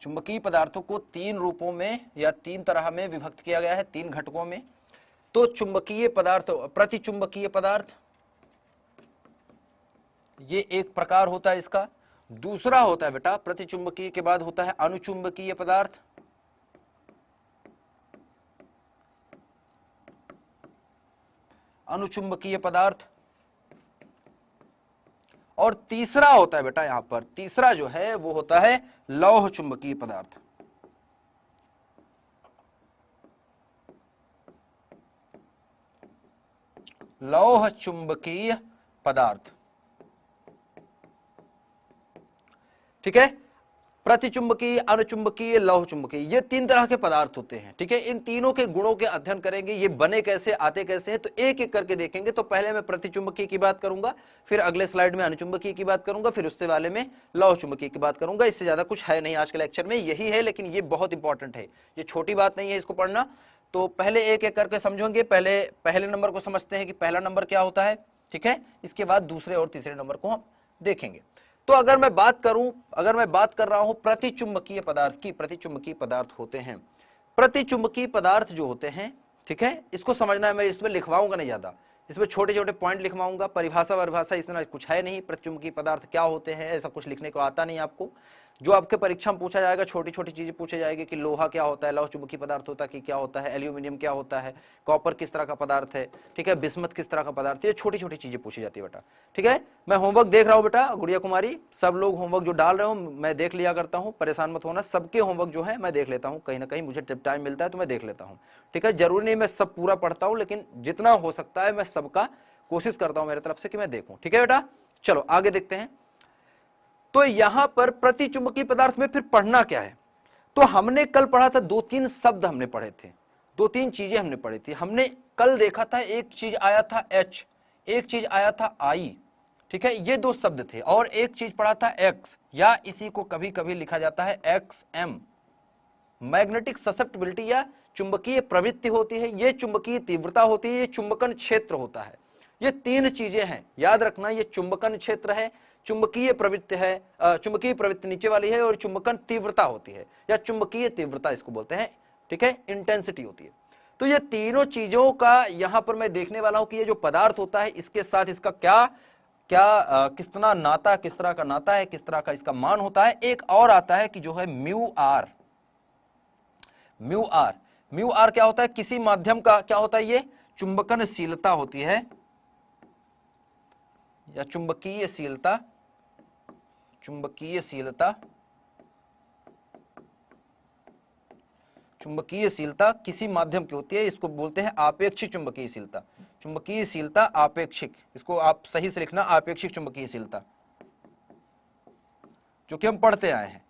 चुंबकीय पदार्थों को तीन रूपों में या तीन तरह में विभक्त किया गया है, तीन घटकों में। तो चुंबकीय पदार्थ, प्रतिचुंबकीय पदार्थ, ये एक प्रकार होता है इसका। दूसरा होता है बेटा, प्रतिचुंबकीय के बाद होता है अनुचुंबकीय पदार्थ। अनुचुंबकीय पदार्थ। और तीसरा होता है बेटा, यहां पर तीसरा जो है वो होता है लौह चुंबकीय पदार्थ। लौह चुंबकीय पदार्थ, ठीक है। प्रतिचुंबकीय, अनुचुंबकीय, लौह चुंबकीय, ये तीन तरह के पदार्थ होते हैं, ठीक है। इन तीनों के गुणों के अध्ययन करेंगे, ये बने कैसे, आते कैसे हैं, तो एक एक करके देखेंगे। तो पहले मैं प्रतिचुंबकीय की बात करूंगा, फिर अगले स्लाइड में अनुचुंबकीय की बात करूंगा, फिर उससे वाले में लौह चुंबकीय की बात करूंगा। इससे ज्यादा कुछ है नहीं आज के लेक्चर में, यही है, लेकिन ये बहुत इंपॉर्टेंट है, ये छोटी बात नहीं है इसको पढ़ना। तो पहले एक एक करके समझेंगे। पहले नंबर को समझते हैं कि पहला नंबर क्या होता है, ठीक है। इसके बाद दूसरे और तीसरे नंबर को हम देखेंगे। तो अगर मैं बात कर रहा हूं प्रतिचुंबकीय पदार्थ की, प्रतिचुंबकीय पदार्थ होते हैं, प्रतिचुंबकीय पदार्थ जो होते हैं, ठीक है, इसको समझना है। मैं इसमें लिखवाऊंगा नहीं ज्यादा, इसमें छोटे छोटे पॉइंट लिखवाऊंगा। परिभाषा इतना कुछ है नहीं, प्रतिचुंबकीय पदार्थ क्या होते हैं ऐसा कुछ लिखने को आता नहीं आपको। जो आपके परीक्षा में पूछा जाएगा, छोटी छोटी चीजें पूछे जाएगी कि लोहा क्या होता है, लौह चुंबकीय पदार्थ होता है कि क्या होता है, एल्यूमिनियम क्या होता है, कॉपर किस तरह का पदार्थ है, ठीक है, बिस्मथ किस तरह का पदार्थ है, ये छोटी छोटी चीजें पूछी जाती है बेटा, ठीक है। मैं होमवर्क देख रहा हूँ बेटा, गुड़िया कुमारी, सब लोग होमवर्क जो डाल रहे हो मैं देख लिया करता हूँ, परेशान मत होना। सबके होमवर्क जो है मैं देख लेता हूँ, कहीं ना कहीं मुझे जब टाइम मिलता है तो मैं देख लेता हूँ, ठीक है। जरूरी नहीं मैं सब पूरा पढ़ता हूँ, लेकिन जितना हो सकता है मैं सबका कोशिश करता हूँ मेरे तरफ से कि मैं देखूं, ठीक है बेटा। चलो आगे देखते हैं। तो यहां पर प्रतिचुंबकीय पदार्थ में फिर पढ़ना क्या है, तो हमने कल पढ़ा था, दो तीन शब्द हमने पढ़े थे, दो तीन चीजें हमने पढ़ी थी। हमने कल देखा था एक चीज आया था H, एक चीज आया था I, ठीक है, ये दो शब्द थे। और एक चीज पढ़ा था X, या इसी को कभी कभी लिखा जाता है XM, मैग्नेटिक ससेप्टिबिलिटी या चुंबकीय प्रवृत्ति होती है, ये चुंबकीय तीव्रता होती है, ये चुंबकन क्षेत्र होता है। ये तीन चीजें हैं, याद रखना। ये चुंबकन क्षेत्र है, चुंबकीय प्रवृत्ति है, चुंबकीय प्रवृत्ति नीचे वाली है, और चुंबकन तीव्रता होती है या चुंबकीय तीव्रता इसको बोलते हैं, ठीक है, इंटेंसिटी होती है। तो ये तीनों चीजों का यहां पर मैं देखने वाला हूं कि ये जो पदार्थ होता है इसके साथ इसका क्या क्या कितना नाता, किस तरह का नाता है, किस तरह का इसका मान होता है। एक और आता है कि जो है mu R. Mu R, mu R क्या होता है, किसी माध्यम का क्या होता है, ये चुंबकनशीलता होती है या चुंबकीयशीलता, चुंबकीयशीलता, चुंबकीयशीलता किसी माध्यम की होती है, इसको बोलते हैं आपेक्षिक चुंबकीयशीलता। चुंबकीयशीलता आपेक्षिक, इसको आप सही से लिखना, आपेक्षिक चुंबकीयशीलता, जो कि हम पढ़ते आए हैं।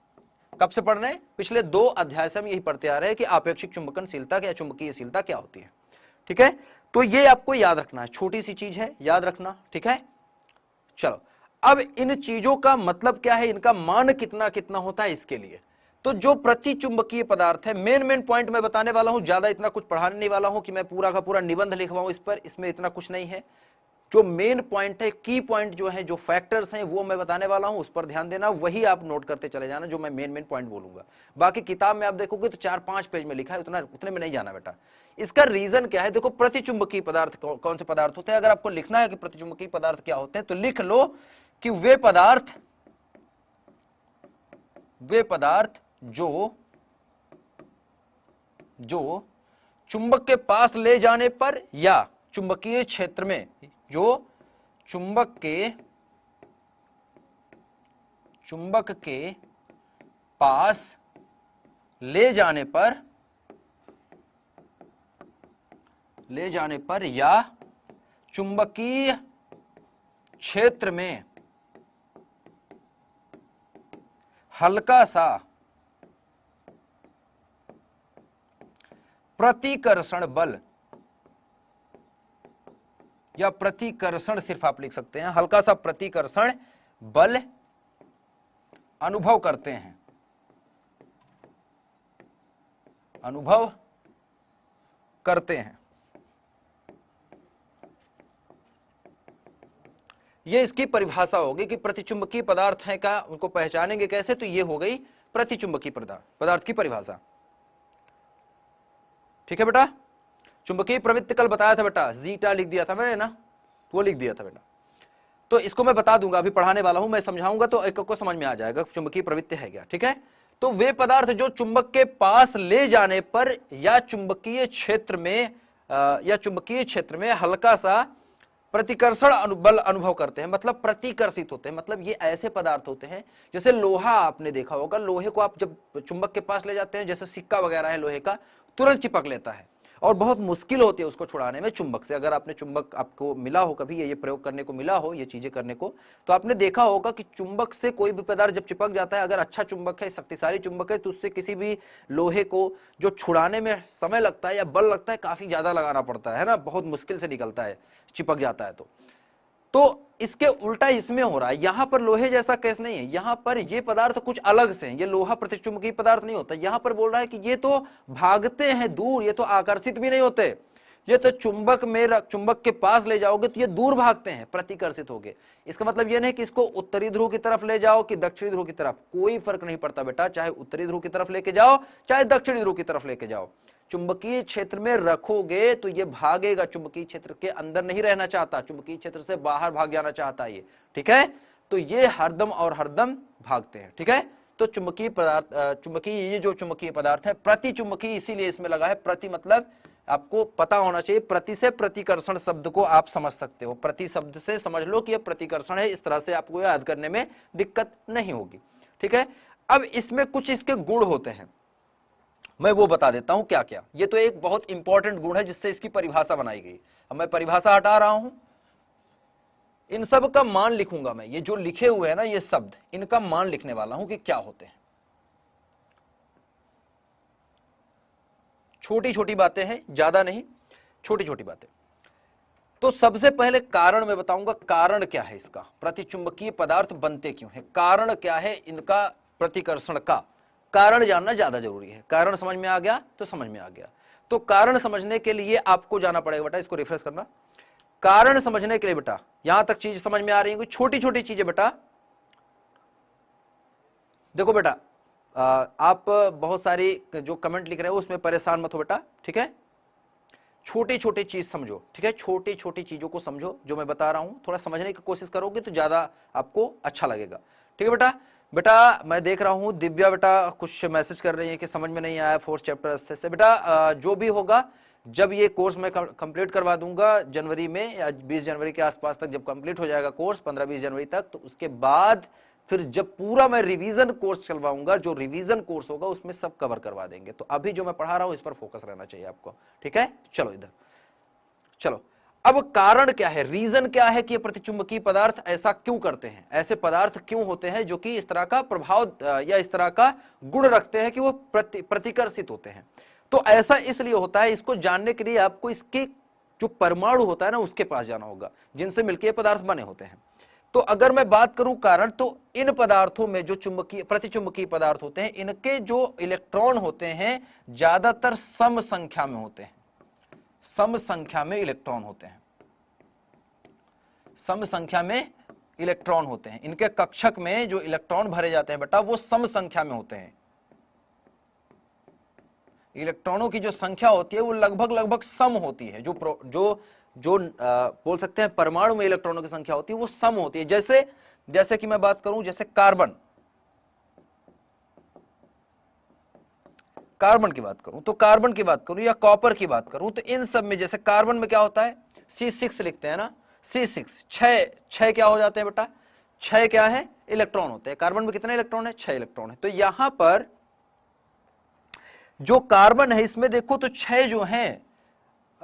कब से पढ़ रहे हैं, पिछले दो अध्याय से हम यही पढ़ते आ रहे हैं कि आपेक्षिक चुंबकनशीलता या चुंबकीयशीलता क्या होती है, ठीक है। तो ये आपको याद रखना है, छोटी सी चीज है, याद रखना, ठीक है। चलो अब इन चीजों का मतलब क्या है, इनका मान कितना कितना होता है इसके लिए। तो जो प्रतिचुंबकीय पदार्थ है, मेन पॉइंट मैं बताने वाला हूं, ज्यादा इतना कुछ पढ़ाने नहीं वाला हूं कि मैं पूरा का पूरा निबंध लिखवाऊं इस पर, इसमें इतना कुछ नहीं है। जो मेन पॉइंट है, की पॉइंट जो है, जो फैक्टर्स हैं वो मैं बताने वाला हूं, उस पर ध्यान देना, वही आप नोट करते चले जाना जो मैं मेन पॉइंट बोलूंगा। बाकी किताब में आप देखोगे तो 4-5 पेज में लिखा है, उतने में नहीं जाना बेटा। इसका रीजन क्या है, देखो प्रतिचुंबकीय पदार्थ कौन से पदार्थ होते हैं। अगर आपको लिखना है कि प्रतिचुंबकीय पदार्थ क्या होते हैं तो लिख लो कि वे पदार्थ जो चुंबक के पास ले जाने पर या चुंबकीय क्षेत्र में, जो चुंबक के पास ले जाने पर या चुंबकीय क्षेत्र में हल्का सा प्रतिकर्षण बल, या प्रतिकर्षण सिर्फ आप लिख सकते हैं, हल्का सा प्रतिकर्षण बल अनुभव करते हैं, अनुभव करते हैं। ये इसकी परिभाषा होगी कि प्रतिचुंबकीय पदार्थ है का, उनको पहचानेंगे कैसे, तो ये हो गई प्रतिचुंबकीय पदार्थ की परिभाषा। ठीक है बेटा, चुंबकीय प्रवृत्ति कल बताया था बेटा, जीटा लिख दिया था मैंने ना, वो लिख दिया था बेटा। तो इसको मैं बता दूंगा, अभी पढ़ाने वाला हूं, मैं समझाऊंगा तो एक को समझ में आ जाएगा चुंबकीय प्रवृत्ति है क्या। ठीक है, तो वे पदार्थ जो चुंबक के पास ले जाने पर या चुंबकीय क्षेत्र में हल्का सा प्रतिकर्षण बल अनुभव करते हैं, मतलब प्रतिकर्षित होते हैं। मतलब ये ऐसे पदार्थ होते हैं, जैसे लोहा आपने देखा होगा, लोहे को आप जब चुंबक के पास ले जाते हैं, जैसे सिक्का वगैरह है लोहे का, तुरंत चिपक लेता है और बहुत मुश्किल होती है उसको छुड़ाने में चुंबक से। अगर आपने चुंबक आपको मिला हो कभी, ये प्रयोग करने को मिला हो, ये चीजें करने को, तो आपने देखा होगा कि चुंबक से कोई भी पदार्थ जब चिपक जाता है, अगर अच्छा चुंबक है, शक्तिशाली चुंबक है, तो उससे किसी भी लोहे को जो छुड़ाने में समय लगता है या बल लगता है, काफी ज्यादा लगाना पड़ता है ना, बहुत मुश्किल से निकलता है, चिपक जाता है। तो इसके उल्टा इसमें हो रहा है, यहां पर लोहे जैसा केस नहीं है, यहां पर ये पदार्थ कुछ अलग से हैं, ये लोहा प्रतिचुंबकीय पदार्थ नहीं होता। यहां पर बोल रहा है कि ये तो भागते हैं दूर, ये तो आकर्षित भी नहीं होते, ये तो चुंबक के पास ले जाओगे तो ये दूर भागते हैं, प्रतिकर्षित होगे। इसका मतलब ये नहीं कि इसको उत्तरी ध्रुव की तरफ ले जाओ कि दक्षिणी ध्रुव की तरफ, कोई फर्क नहीं पड़ता बेटा, चाहे उत्तरी ध्रुव की तरफ लेके जाओ चाहे दक्षिणी ध्रुव की तरफ लेके जाओ, चुंबकीय क्षेत्र में रखोगे तो ये भागेगा, चुंबकीय क्षेत्र के अंदर नहीं रहना चाहता, चुंबकीय क्षेत्र से बाहर भाग जाना चाहता है ये। ठीक है, तो ये हरदम और हरदम भागते हैं। ठीक है, तो चुंबकीय पदार्थ, ये जो चुंबकीय पदार्थ है प्रतिचुंबकीय, इसीलिए इसमें लगा है प्रति, मतलब आपको पता होना चाहिए, प्रति से प्रतिकर्षण शब्द को आप समझ सकते हो, प्रति शब्द से समझ लो कि यह प्रतिकर्षण है, इस तरह से आपको याद करने में दिक्कत नहीं होगी। ठीक है, अब इसमें कुछ इसके गुण होते हैं, मैं वो बता देता हूं क्या क्या। ये तो एक बहुत इंपॉर्टेंट गुण है जिससे इसकी परिभाषा बनाई गई। अब मैं परिभाषा हटा रहा हूं, इन सब का मान लिखूंगा मैं, ये जो लिखे हुए हैं ना ये शब्द, इनका मान लिखने वाला हूं कि क्या होते हैं। छोटी छोटी बातें हैं, ज्यादा नहीं, छोटी छोटी बातें। तो सबसे पहले कारण मैं बताऊंगा, कारण क्या है इसका, प्रतिचुंबकीय पदार्थ बनते क्यों है, कारण क्या है इनका प्रतिकर्षण का, कारण जानना ज्यादा जरूरी है। कारण समझ में आ गया तो समझ में आ गया। तो कारण समझने के लिए आपको जाना पड़ेगा बेटा, इसको रिफ्रेश करना। कारण समझने के लिए बेटा, यहां तक चीज समझ में आ रही है, छोटी छोटी चीजें बेटा। देखो बेटा, आप बहुत सारी जो कमेंट लिख रहे हो उसमें परेशान मत हो बेटा। ठीक है, छोटी छोटी चीज समझो। ठीक है, छोटी छोटी चीजों को समझो, जो मैं बता रहा हूं थोड़ा समझने की कोशिश करोगे तो ज्यादा आपको अच्छा लगेगा। ठीक है बेटा। बेटा मैं देख रहा हूं दिव्या बेटा कुछ मैसेज कर रही है कि समझ में नहीं आया 4th चैप्टर से। बेटा जो भी होगा, जब ये कोर्स मैं कंप्लीट करवा दूंगा जनवरी में या 20 जनवरी के आसपास तक, जब कंप्लीट हो जाएगा कोर्स 15-20 जनवरी तक, तो उसके बाद फिर जब पूरा मैं रिवीजन कोर्स चलवाऊंगा, जो रिवीजन कोर्स होगा उसमें सब कवर करवा देंगे। तो अभी जो मैं पढ़ा रहा हूं इस पर फोकस रहना चाहिए आपको। ठीक है, चलो इधर चलो। अब कारण क्या है, रीजन क्या है कि ये प्रतिचुंबकीय पदार्थ ऐसा क्यों करते हैं, ऐसे पदार्थ क्यों होते हैं जो कि इस तरह का प्रभाव या इस तरह का गुण रखते हैं कि वो प्रतिकर्षित होते हैं। तो ऐसा इसलिए होता है, इसको जानने के लिए आपको इसके जो परमाणु होता है ना उसके पास जाना होगा, जिनसे मिलकर ये पदार्थ बने होते हैं। तो अगर मैं बात करूं कारण, तो इन पदार्थों में जो प्रतिचुंबकीय पदार्थ होते हैं, इनके जो इलेक्ट्रॉन होते हैं ज्यादातर सम संख्या में होते हैं, सम संख्या में इलेक्ट्रॉन होते हैं, सम संख्या में इलेक्ट्रॉन होते हैं। इनके कक्षक में जो इलेक्ट्रॉन भरे जाते हैं बेटा वो सम संख्या में होते हैं। इलेक्ट्रॉनों की जो संख्या होती है वो लगभग सम होती है, जो बोल सकते हैं परमाणु में इलेक्ट्रॉनों की संख्या होती है वो सम होती है। जैसे कि मैं बात करूं, जैसे कार्बन की बात करूं, तो कार्बन की बात करूं या कॉपर की बात करूं, तो इन सब में जैसे कार्बन में क्या होता है, C6 लिखते हैं ना, C6 छह क्या हो जाते हैं बेटा, 6 क्या है इलेक्ट्रॉन होते हैं। कार्बन में कितने इलेक्ट्रॉन है, 6 इलेक्ट्रॉन है। तो यहां पर जो कार्बन है इसमें देखो तो 6 जो हैं,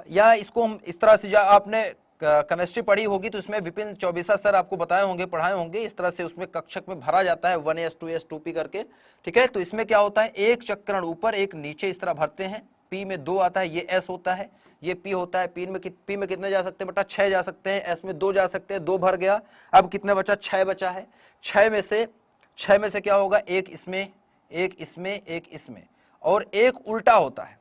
या इसको हम इस तरह से, आपने केमिस्ट्री पढ़ी होगी तो इसमें विपिन चौबीसा सर आपको बताए होंगे, पढ़ाए होंगे, इस तरह से उसमें कक्षक में भरा जाता है 1s2s2p करके। ठीक है, तो इसमें क्या होता है, एक चक्रण ऊपर एक नीचे इस तरह भरते हैं। p में 2 आता है, ये s होता है, ये p होता है। p में कितने जा सकते हैं बेटा, 6 जा सकते हैं, s में 2 जा सकते हैं, 2 भर गया। अब कितने बचा, 6 बचा है। 6 में से क्या होगा, एक इसमें, एक इसमें, एक इसमें, और एक उल्टा होता है।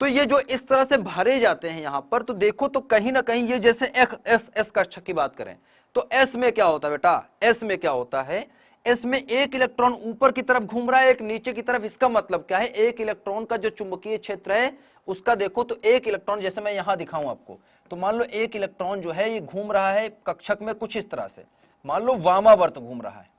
तो ये जो इस तरह से भरे जाते हैं यहां पर, तो देखो तो कहीं ना कहीं ये जैसे एस कक्षक की बात करें तो एस में क्या होता है बेटा, एस में क्या होता है, इसमें एक इलेक्ट्रॉन ऊपर की तरफ घूम रहा है, एक नीचे की तरफ। इसका मतलब क्या है, एक इलेक्ट्रॉन का जो चुंबकीय क्षेत्र है उसका देखो तो एक इलेक्ट्रॉन, जैसे मैं यहां दिखाऊं आपको, तो मान लो एक इलेक्ट्रॉन जो है ये घूम रहा है कक्षक में कुछ इस तरह से, मान लो वामावर्त घूम रहा है।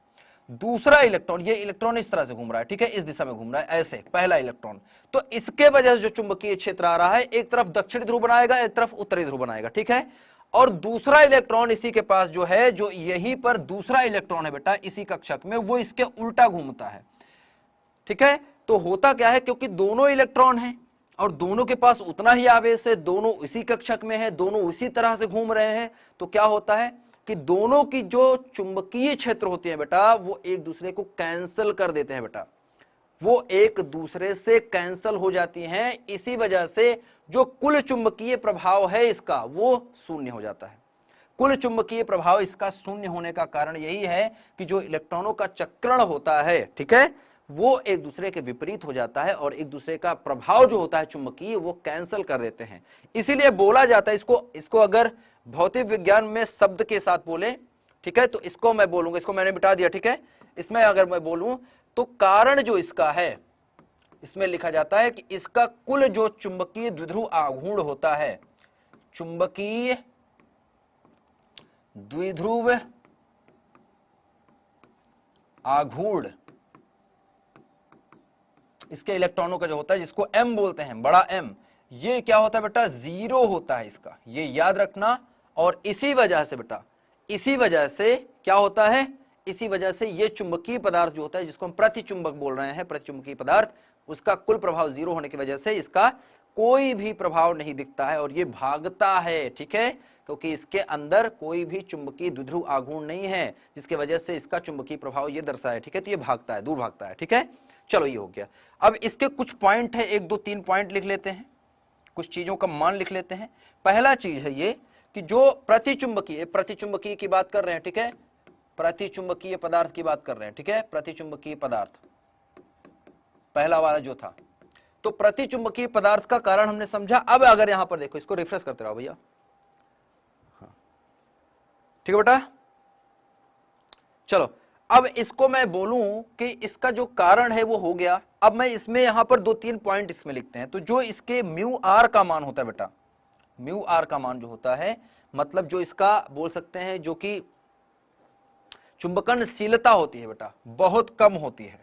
दूसरा इलेक्ट्रॉन, ये इलेक्ट्रॉन इस तरह से घूम रहा है, ठीक है, इस दिशा में घूम रहा है ऐसे, पहला इलेक्ट्रॉन। तो इसके वजह से जो चुंबकीय क्षेत्र आ रहा है, एक तरफ दक्षिणी ध्रुव बनाएगा, एक तरफ उत्तरी ध्रुव बनाएगा, ठीक है। और दूसरा इलेक्ट्रॉन इसी के पास जो है, जो यहीं पर दूसरा इलेक्ट्रॉन है बेटा इसी कक्षक में, वो इसके उल्टा घूमता है, ठीक है। तो होता क्या है, क्योंकि दोनों इलेक्ट्रॉन हैं और दोनों के पास उतना ही आवेश है, दोनों इसी कक्षक में है, दोनों उसी तरह से घूम रहे हैं, तो क्या होता है कि दोनों की जो चुंबकीय क्षेत्र होती है बेटा, वो एक दूसरे को कैंसिल कर देते हैं बेटा, वो एक दूसरे से कैंसिल हो जाती हैं। इसी वजह से जो कुल चुंबकीय प्रभाव है इसका, वो शून्य हो जाता है। कुल चुंबकीय प्रभाव इसका शून्य होने का कारण यही है कि जो इलेक्ट्रॉनों का चक्रण होता है, ठीक है, वो एक दूसरे के विपरीत हो जाता है और एक दूसरे का प्रभाव जो होता है चुंबकीय, वो कैंसिल कर देते हैं। इसीलिए बोला जाता है इसको अगर भौतिक विज्ञान में शब्द के साथ बोले, ठीक है, तो इसको मैं बोलूंगा, इसको मैंने मिटा दिया, ठीक है। इसमें अगर मैं बोलूं तो कारण जो इसका है, इसमें लिखा जाता है कि इसका कुल जो चुंबकीय द्विध्रुव आघूर्ण होता है, चुंबकीय द्विध्रुव आघूर्ण, इसके इलेक्ट्रॉनों का जो होता है, जिसको m बोलते हैं, बड़ा M, ये क्या होता है बेटा, 0 होता है इसका, ये याद रखना। और इसी वजह से बेटा, इसी वजह से क्या होता है, इसी वजह से ये चुंबकीय पदार्थ जो होता है, जिसको हम प्रतिचुंबक बोल रहे हैं, प्रतिचुंबकीय पदार्थ, उसका कुल प्रभाव 0 होने की वजह से इसका कोई भी प्रभाव नहीं दिखता है और ये भागता है, ठीक है, क्योंकि इसके अंदर कोई भी चुंबकीय द्विध्रुव आघूर्ण नहीं है, जिसकी वजह से इसका चुंबकीय प्रभाव ये दर्शाया, ठीक है। तो ये भागता है, दूर भागता है, ठीक है। चलो ये हो गया। अब इसके कुछ पॉइंट है, 1 2 3 पॉइंट लिख लेते हैं, कुछ चीजों का मान लिख लेते हैं। पहला चीज है ये कि जो प्रतिचुंबकीय की बात कर रहे हैं, ठीक है, प्रतिचुंबकीय पदार्थ की बात कर रहे हैं, ठीक है, प्रतिचुंबकीय पदार्थ पहला वाला जो था, तो प्रतिचुंबकीय पदार्थ का कारण हमने समझा। अब अगर यहां पर देखो, इसको रिफ्रेश करते रहो भैया, हाँ ठीक है बेटा। चलो अब इसको मैं बोलूं कि इसका जो कारण है वो हो गया। अब मैं इसमें यहां पर 2 3 पॉइंट इसमें लिखते हैं। तो जो इसके म्यू आर का मान होता है बेटा, म्यू आर का मान जो होता है, मतलब जो इसका बोल सकते हैं, जो कि चुंबकनशीलता होती है बेटा, बहुत कम होती है,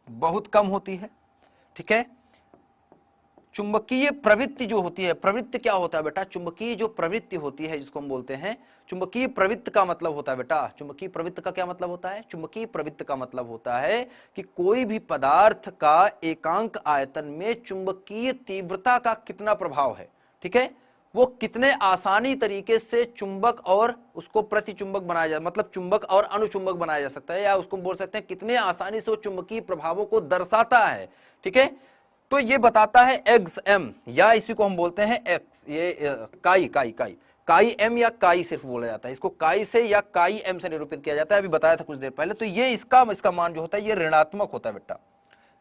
बहुत कम होती है, ठीक है। चुंबकीय प्रवृत्ति जो होती है, प्रवृत्ति क्या होता है बेटा, चुंबकीय जो प्रवृत्ति होती है जिसको हम बोलते हैं, चुंबकीय प्रवृत्ति का मतलब होता है बेटा, चुंबकीय प्रवृत्ति का क्या मतलब होता है, चुंबकीय प्रवृत्ति का मतलब होता है कि कोई भी पदार्थ का एकांक आयतन में चुंबकीय तीव्रता का कितना प्रभाव है, ठीक है, वो कितने आसानी तरीके से चुंबक और उसको प्रतिचुंबक बनाया जा, मतलब चुंबक और अनुचुंबक बनाया जा सकता है, या उसको बोल सकते हैं कितने आसानी से वो चुंबकीय प्रभावों को दर्शाता है, ठीक है। तो ये बताता है एक्स एम, या इसी को हम बोलते हैं एक्स, ये काई एम या काई सिर्फ बोला जाता है, इसको काई से या काई एम से निरूपित किया जाता है, अभी बताया था कुछ देर पहले। तो ये इसका मान जो होता है ये ऋणात्मक होता है बेटा,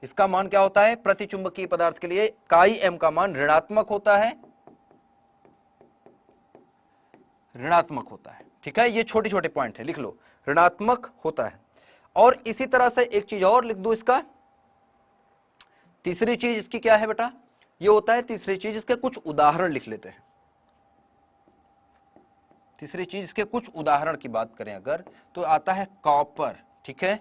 इसका मान क्या होता है, प्रतिचुंबकीय पदार्थ के लिए काई एम का मान ऋणात्मक होता है, ऋणात्मक होता है, ठीक है। ये छोटे छोटे पॉइंट है, लिख लो, ऋणात्मक होता है। और इसी तरह से एक चीज और लिख दो, इसका तीसरी चीज इसकी क्या है बेटा, ये होता है तीसरी चीज, इसके कुछ उदाहरण लिख लेते हैं। तीसरी चीज इसके कुछ उदाहरण की बात करें अगर, तो आता है कॉपर, ठीक है,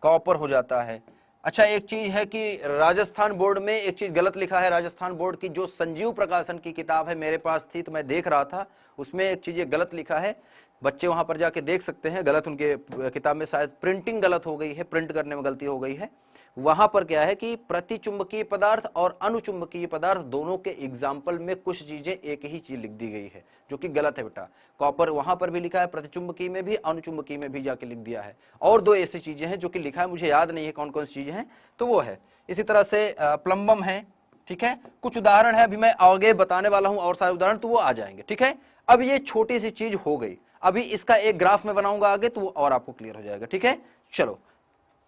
कॉपर हो जाता है। अच्छा एक चीज है कि राजस्थान बोर्ड में एक चीज गलत लिखा है, राजस्थान बोर्ड की जो संजीव प्रकाशन की किताब है मेरे पास थी, तो मैं देख रहा था, उसमें एक चीज ये गलत लिखा है, बच्चे वहां पर जाके देख सकते हैं, गलत उनके किताब में शायद प्रिंटिंग गलत हो गई है, प्रिंट करने में गलती हो गई है। वहां पर क्या है कि प्रतिचुंबकीय पदार्थ और अनुचुंबकीय पदार्थ दोनों के एग्जाम्पल में कुछ चीजें एक ही चीज लिख दी गई है, जो कि गलत है बेटा। कॉपर वहां पर भी लिखा है, प्रतिचुंबकीय में भी, अनुचुंबकीय में भी जाके लिख दिया है। और 2 ऐसी चीजें हैं जो कि लिखा है, मुझे याद नहीं है कौन कौन सी चीजें हैं, तो वो है। इसी तरह से प्लम्बम है, ठीक है, कुछ उदाहरण है, अभी मैं आगे बताने वाला हूं और सारे उदाहरण, तो वो आ जाएंगे, ठीक है। अब ये छोटी सी चीज हो गई, अभी इसका एक ग्राफ में बनाऊंगा आगे, तो वो और आपको क्लियर हो जाएगा, ठीक है। चलो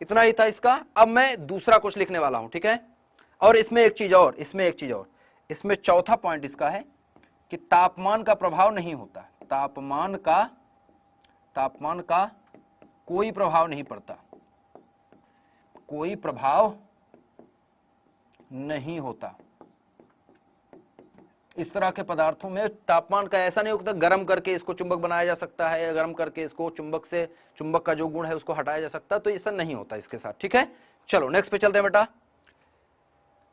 इतना ही था इसका। अब मैं दूसरा कुछ लिखने वाला हूं, ठीक है। और इसमें एक चीज और, इसमें चौथा पॉइंट इसका है कि तापमान का प्रभाव नहीं होता, तापमान का तापमान का कोई प्रभाव नहीं पड़ता, कोई प्रभाव नहीं होता। इस तरह के पदार्थों में तापमान का ऐसा नहीं होता गर्म करके इसको चुंबक बनाया जा सकता है या गर्म करके इसको चुंबक का जो गुण है उसको हटाया जा सकता है, तो ऐसा नहीं होता इसके साथ। ठीक है, चलो नेक्स्ट पे चलते हैं बेटा।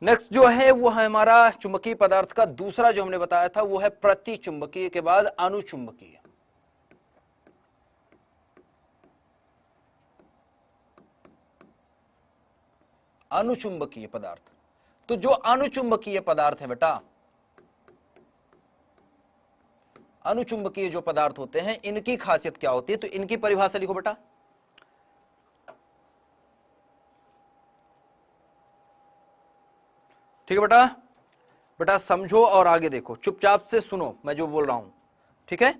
नेक्स्ट जो है वो है हमारा चुंबकीय पदार्थ का दूसरा जो हमने बताया था वो है प्रतिचुंबकीय के बाद अनुचुंबकीय। अनुचुंबकीय पदार्थ, तो जो अनुचुंबकीय पदार्थ है बेटा, अनुचुंबकीय जो पदार्थ होते हैं इनकी खासियत क्या होती है, तो इनकी परिभाषा लिखो बेटा। ठीक है बेटा, बेटा समझो और आगे देखो, चुपचाप से सुनो मैं जो बोल रहा हूं। ठीक है,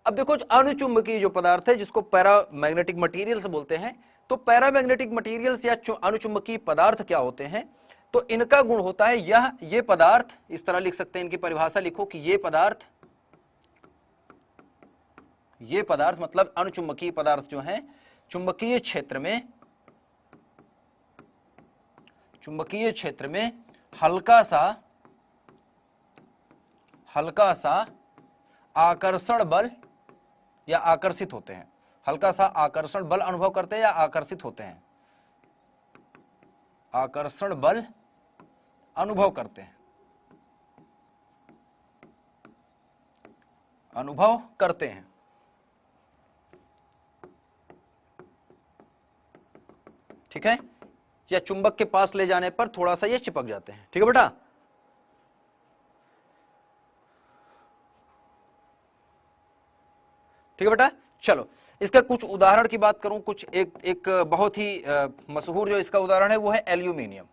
अब देखो अनुचुंबकीय जो पदार्थ है जिसको पैरामैग्नेटिक मटेरियल्स बोलते हैं, तो पैरामैग्नेटिक मटेरियल्स या अनुचुंबकीय पदार्थ क्या होते हैं, तो इनका गुण होता है ये पदार्थ, इस तरह लिख सकते हैं, इनकी परिभाषा लिखो कि ये पदार्थ मतलब अनुचुंबकीय पदार्थ जो है चुंबकीय क्षेत्र में हल्का सा आकर्षण बल या आकर्षित होते हैं, हल्का सा आकर्षण बल अनुभव करते हैं या आकर्षित होते हैं, आकर्षण बल अनुभव करते हैं, ठीक है, या चुंबक के पास ले जाने पर थोड़ा सा ये चिपक जाते हैं। ठीक है बेटा, ठीक है बेटा, चलो इसका कुछ उदाहरण की बात करूं, कुछ एक बहुत ही मशहूर जो इसका उदाहरण है वो है एल्यूमिनियम।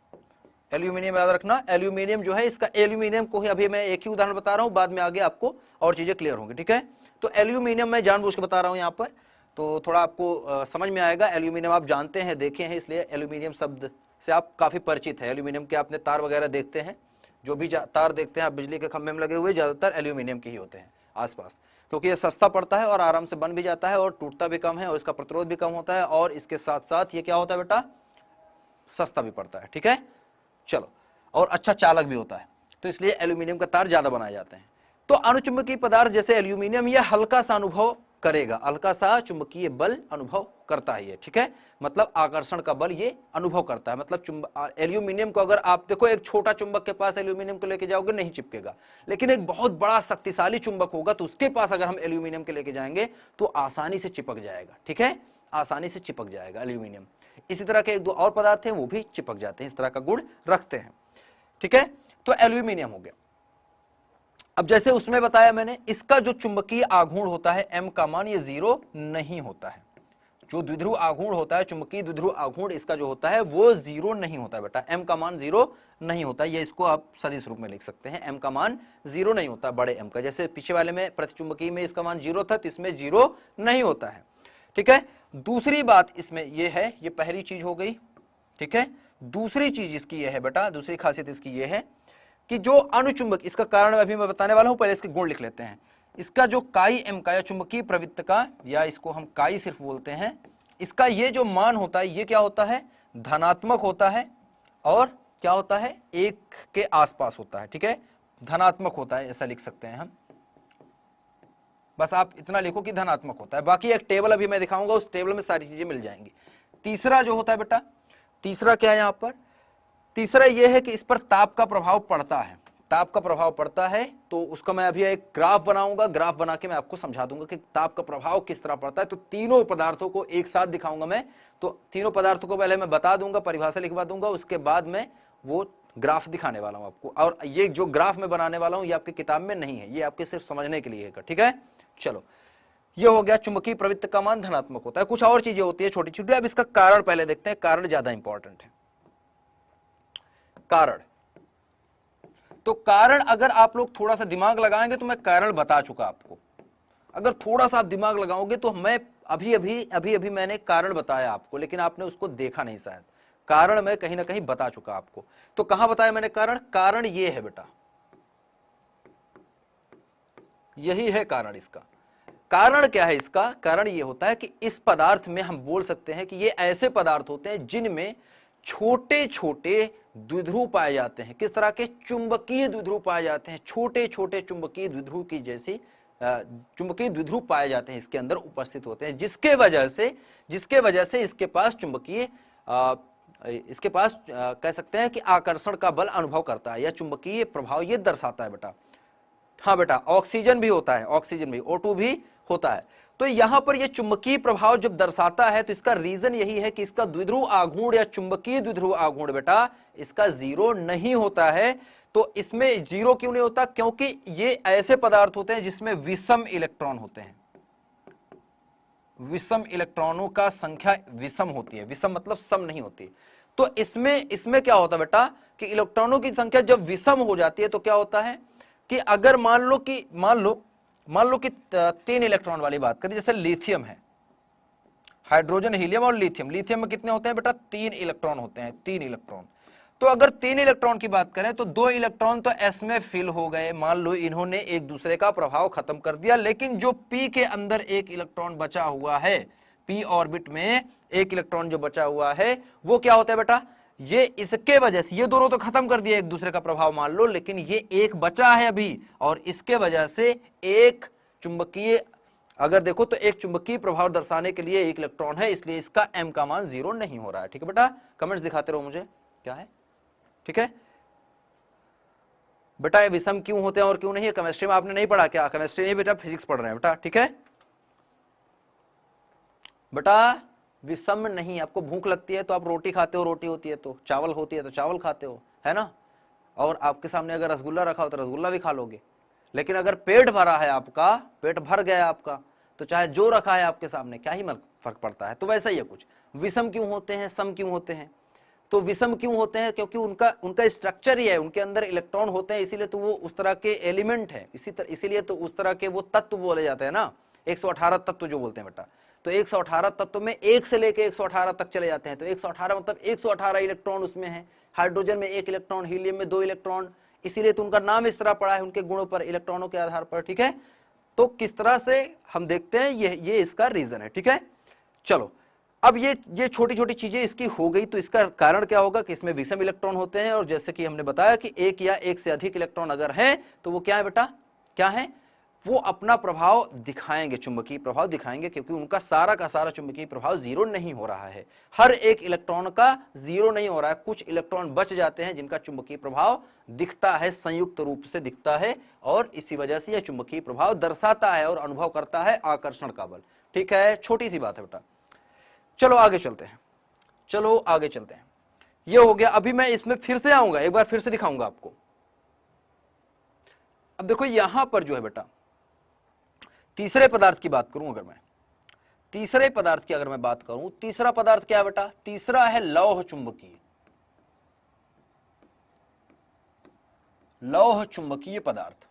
एल्यूमिनियम याद रखना, एल्यूमिनियम जो है इसका, एल्यूमिनियम को ही अभी मैं एक ही उदाहरण बता रहा हूं, बाद में आगे आपको और चीजें क्लियर होंगी। ठीक है, तो एल्यूमिनियम मैं जानबूझ के बता रहा हूं यहां पर, तो थोड़ा आपको समझ में आएगा। एल्यूमिनियम आप जानते हैं, देखे हैं, इसलिए एल्यूमिनियम शब्द से आप काफी परिचित है। एल्यूमिनियम के आपने तार वगैरह देखते हैं, जो भी तार देखते हैं आप बिजली के खंभे में लगे हुए, ज्यादातर एल्यूमिनियम के ही होते हैं आसपास, क्योंकि ये सस्ता पड़ता है और आराम से बन भी जाता है और टूटता भी कम है और इसका प्रतिरोध भी कम होता है, और इसके साथ साथ ये क्या होता है बेटा, सस्ता भी पड़ता है। ठीक है, चलो, और अच्छा चालक भी होता है, तो इसलिए एल्यूमिनियम का तार ज्यादा बनाए जाते हैं। तो अनुचुंबकीय पदार्थ जैसे एल्यूमिनियम ये हल्का सा अनुभव करेगा, हल्का सा चुंबकीय बल अनुभव करता है ये। ठीक है, मतलब आकर्षण का बल ये अनुभव करता है, मतलब एल्यूमिनियम को अगर आप देखो एक छोटा चुंबक के पास एल्यूमिनियम को लेके जाओगे नहीं चिपकेगा, लेकिन एक बहुत बड़ा शक्तिशाली चुंबक होगा तो उसके पास अगर हम एल्यूमिनियम के लेके जाएंगे तो आसानी से चिपक जाएगा। ठीक है, आसानी से चिपक जाएगा एल्यूमिनियम। इसी तरह के एक दो और पदार्थ हैं वो भी चिपक जाते हैं, इस तरह का गुण रखते हैं। ठीक है, तो एल्यूमिनियम हो गया। अब जैसे उसमें बताया मैंने, इसका जो चुंबकीय आघूर्ण होता है m का मान ये 0 नहीं होता है। जो द्विध्रुव आघूर्ण होता है, चुंबकीय द्विध्रुव आघूर्ण इसका जो होता है वो 0 नहीं होता है बेटा, m का मान 0 नहीं होता है। ये इसको आप सदिश रूप में लिख सकते हैं, m का मान 0 नहीं होता बड़े m का, जैसे पीछे वाले में प्रतिचुंबकीय में इसका मान 0 था, तो इसमें 0 नहीं होता है। ठीक है, दूसरी बात इसमें ये है, ये पहली चीज हो गई। ठीक है, दूसरी चीज इसकी ये है बेटा, दूसरी खासियत इसकी ये है कि जो अनुचुंबक, इसका कारण अभी मैं बताने वाला हूं, पहले इसके गुण लिख लेते हैं। इसका जो काई m का या चुंबकीय प्रवृत्त का, या इसको हम काई सिर्फ बोलते हैं, इसका ये जो मान होता है ये क्या होता है, धनात्मक होता है, और क्या होता है, 1 के आसपास होता है। ठीक है, धनात्मक होता है, ऐसा लिख सकते हैं हम, बस आप इतना लिखो कि धनात्मक होता है। बाकी एक टेबल अभी मैं दिखाऊंगा, उस टेबल में सारी चीजें मिल जाएंगी। तीसरा जो होता है बेटा, तीसरा क्या है यहां पर, तीसरा यह है कि इस पर ताप का प्रभाव पड़ता है, ताप का प्रभाव पड़ता है, तो उसका मैं अभी एक ग्राफ बनाऊंगा, ग्राफ बना के मैं आपको समझा दूंगा कि ताप का प्रभाव किस तरह पड़ता है। तो तीनों पदार्थों को एक साथ दिखाऊंगा मैं, तो तीनों पदार्थों को पहले मैं बता दूंगा, परिभाषा लिखवा दूंगा, उसके बाद में वो ग्राफ दिखाने वाला हूं आपको। और ये जो ग्राफ मैं बनाने वाला हूं ये आपकी किताब में नहीं है, ये आपके सिर्फ समझने के लिए है। ठीक है, चलो, ये हो गया चुंबकीय प्रवृत्त का मान धनात्मक होता है। कुछ और चीजें होती है छोटी छोटी, अब इसका कारण पहले देखते हैं, कारण ज्यादा इंपॉर्टेंट है। कारण, तो कारण अगर आप लोग थोड़ा सा दिमाग लगाएंगे तो मैं कारण बता चुका आपको, अगर थोड़ा सा आप दिमाग लगाओगे तो मैं अभी मैंने कारण बताया आपको, लेकिन आपने उसको देखा नहीं शायद। कारण मैं कहीं ना कहीं बता चुका आपको, तो कहां बताया मैंने कारण, कारण ये है बेटा, यही है कारण इसका। कारण क्या है इसका? कारण ये होता है कि इस पदार्थ में हम बोल सकते हैं कि ये ऐसे पदार्थ होते हैं जिनमें छोटे छोटे द्विध्रुव पाए जाते हैं। किस तरह के? चुंबकीय द्विध्रुव पाए जाते हैं, छोटे छोटे चुंबकीय द्विध्रुव की जैसी चुंबकीय द्विध्रुव पाए जाते हैं, इसके अंदर उपस्थित होते हैं, जिसके वजह से इसके पास चुंबकीय इसके पास कह सकते हैं कि आकर्षण का बल अनुभव करता है या चुंबकीय प्रभाव ये दर्शाता है बेटा। हाँ बेटा, ऑक्सीजन भी होता है, ऑक्सीजन भी, O2 भी होता है। तो यहां पर ये चुंबकीय प्रभाव जब दर्शाता है तो इसका रीजन यही है कि इसका द्विध्रुव आघूर्ण या चुंबकीय द्विध्रुव आघूर्ण बेटा इसका 0 नहीं होता है। तो इसमें 0 क्यों नहीं होता? क्योंकि ये ऐसे पदार्थ होते हैं जिसमें विषम इलेक्ट्रॉन होते हैं। विषम इलेक्ट्रॉनों का संख्या विषम होती है, विषम मतलब सम नहीं होती। तो इसमें क्या होता है बेटा कि इलेक्ट्रॉनों की संख्या जब विषम हो जाती है तो क्या होता है कि अगर मान लो कि 3 इलेक्ट्रॉन वाली बात करें, जैसे लिथियम है, हाइड्रोजन, हीलियम और लिथियम। लिथियम में कितने होते हैं बेटा? 3 इलेक्ट्रॉन होते हैं, 3 इलेक्ट्रॉन। तो अगर 3 इलेक्ट्रॉन की बात करें तो 2 इलेक्ट्रॉन तो एस में फिल हो गए, मान लो इन्होंने एक दूसरे का प्रभाव खत्म कर दिया, लेकिन जो पी के अंदर एक इलेक्ट्रॉन बचा हुआ है, पी ऑर्बिट में एक इलेक्ट्रॉन जो बचा हुआ है, वो क्या होता है बेटा? ये इसके वजह से, ये दोनों तो खत्म कर दिया एक दूसरे का प्रभाव मान लो, लेकिन ये एक बचा है अभी, और इसके वजह से एक चुंबकीय, अगर देखो तो एक चुंबकीय प्रभाव दर्शाने के लिए एक इलेक्ट्रॉन है, इसलिए इसका एम का मान 0 नहीं हो रहा है। ठीक है बेटा, कमेंट्स दिखाते रहो मुझे क्या है। ठीक है बेटा, ये विषम क्यों होते हैं और क्यों नहीं है? केमिस्ट्री में आपने नहीं पढ़ा क्या? केमिस्ट्री नहीं बेटा, फिजिक्स पढ़ रहे हैं बेटा। ठीक है बेटा, विषम नहीं। आपको भूख लगती है तो आप रोटी खाते हो, रोटी होती है तो, चावल होती है तो चावल खाते हो, है ना? और आपके सामने अगर रसगुल्ला रखा हो तो रसगुल्ला भी खा लोगे। लेकिन अगर पेट भरा है आपका, पेट भर गया आपका, तो चाहे जो रखा है आपके सामने, क्या ही फर्क पड़ता है। तो वैसा ही है कुछ। विषम क्यों होते हैं, सम क्यों होते हैं? तो विषम क्यों होते हैं? क्योंकि उनका स्ट्रक्चर ही है, उनके अंदर इलेक्ट्रॉन होते हैं, इसीलिए तो वो उस तरह के एलिमेंट है, इसीलिए तो उस तरह के वो तत्व बोले जाते हैं ना, 118 तत्व जो बोलते हैं बेटा। तो 118 तत्व में 1 से लेके 118 तक चले जाते हैं। तो 118 मतलब 118 इलेक्ट्रॉन उसमें है। हाइड्रोजन में 1 इलेक्ट्रॉन, हीलियम में 2 इलेक्ट्रॉन, इसीलिए तो उनका नाम इस तरह पड़ा है, उनके गुणों पर, इलेक्ट्रॉनों के आधार पर। ठीक है, तो किस तरह से हम देखते हैं, ये इसका रीजन है। ठीक है, चलो अब ये छोटी छोटी चीजें इसकी हो गई, तो इसका कारण क्या होगा कि इसमें विषम इलेक्ट्रॉन होते हैं, और जैसे कि हमने बताया कि एक या एक से अधिक इलेक्ट्रॉन अगर हैं तो वो क्या है बेटा, क्या है? वो अपना प्रभाव दिखाएंगे, चुंबकीय प्रभाव दिखाएंगे, क्योंकि उनका सारा का सारा चुंबकीय प्रभाव 0 नहीं हो रहा है। हर एक इलेक्ट्रॉन का 0 नहीं हो रहा है, कुछ इलेक्ट्रॉन बच जाते हैं जिनका चुंबकीय प्रभाव दिखता है, संयुक्त रूप से दिखता है, और इसी वजह से यह चुंबकीय प्रभाव दर्शाता है और अनुभव करता है आकर्षण का बल। ठीक है, छोटी सी बात है बेटा। चलो आगे चलते हैं, चलो आगे चलते हैं। ये हो गया। अभी मैं इसमें फिर से आऊंगा, एक बार फिर से दिखाऊंगा आपको। अब देखो यहां पर जो है बेटा, तीसरे पदार्थ की बात करूं, अगर मैं तीसरे पदार्थ की अगर मैं बात करूं, तीसरा पदार्थ क्या है बेटा? तीसरा है लौह चुंबकीय, लौह चुंबकीय पदार्थ।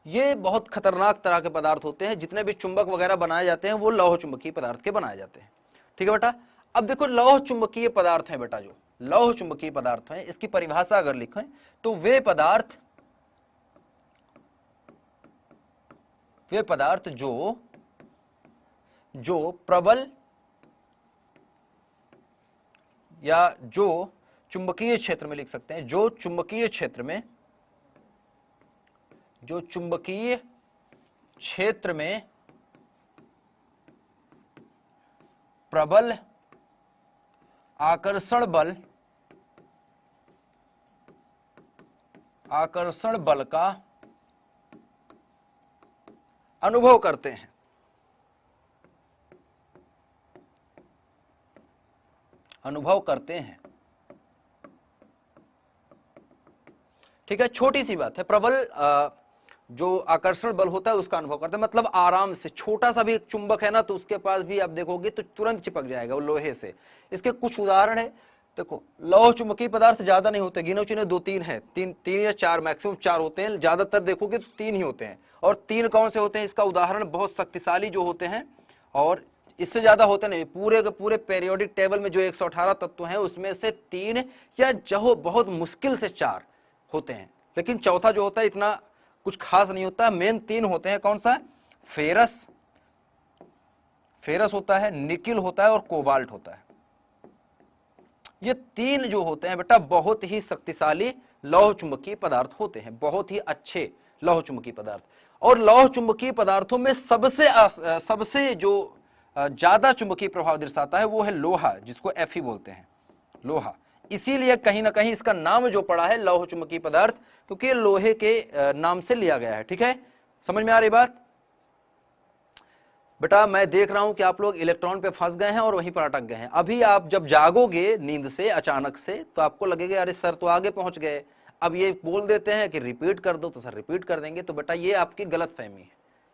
ये बहुत खतरनाक तरह के पदार्थ होते हैं, जितने भी चुंबक वगैरह बनाए जाते हैं वो लौह चुंबकीय पदार्थ के बनाए जाते हैं। ठीक है बेटा, अब देखो लौह चुंबकीय पदार्थ है बेटा, जो लौह चुंबकीय पदार्थ है, इसकी परिभाषा अगर लिखें तो वे पदार्थ जो प्रबल या जो चुंबकीय क्षेत्र में लिख सकते हैं, जो चुंबकीय क्षेत्र में प्रबल आकर्षण बल का अनुभव करते हैं। ठीक है, छोटी सी बात है। प्रबल जो आकर्षण बल होता है उसका अनुभव करते हैं, मतलब आराम से, छोटा सा भी एक चुंबक है ना तो उसके पास भी आप देखोगे तो तुरंत चिपक जाएगा वो लोहे से। इसके कुछ उदाहरण है, देखो लौह चुंबकीय पदार्थ ज्यादा नहीं होते, गिने चुने 2-3 हैं, तीन या चार, मैक्सिमम 4 होते हैं, ज्यादातर देखोगे तो 3 ही होते हैं। और 3 कौन से होते हैं? इसका उदाहरण बहुत शक्तिशाली जो होते हैं, और इससे ज्यादा होते नहीं। पूरे के पूरे पेरियोडिक टेबल में जो 118 तत्व हैं उसमें से 3 या जो बहुत मुश्किल से 4 होते हैं, लेकिन चौथा जो होता है इतना कुछ खास नहीं होता। मेन 3 होते हैं, कौन सा? फेरस, फेरस होता है, निकिल होता है और कोबाल्ट होता है। ये 3 जो होते हैं बेटा बहुत ही शक्तिशाली लौह चुंबकीय पदार्थ होते हैं, बहुत ही अच्छे लौह चुंबकीय पदार्थ। और लौह चुंबकीय पदार्थों में सबसे जो ज्यादा चुंबकीय प्रभाव दर्शाता है वो है लोहा, जिसको Fe बोलते हैं, लोहा। इसीलिए कहीं ना कहीं इसका नाम जो पड़ा है लौह चुंबकीय पदार्थ, क्योंकि ये लोहे के नाम से लिया गया है। ठीक है, समझ में आ रही बात? बेटा मैं देख रहा हूं कि आप लोग इलेक्ट्रॉन पे फंस गए हैं और वहीं पर अटक गए हैं। अभी आप जब जागोगे नींद से अचानक से तो आपको लगेगा अरे सर तो आगे पहुंच गए, अब ये बोल देते हैं कि रिपीट कर दो तो सर रिपीट कर देंगे। तो बेटा ये आपकी गलत फहमी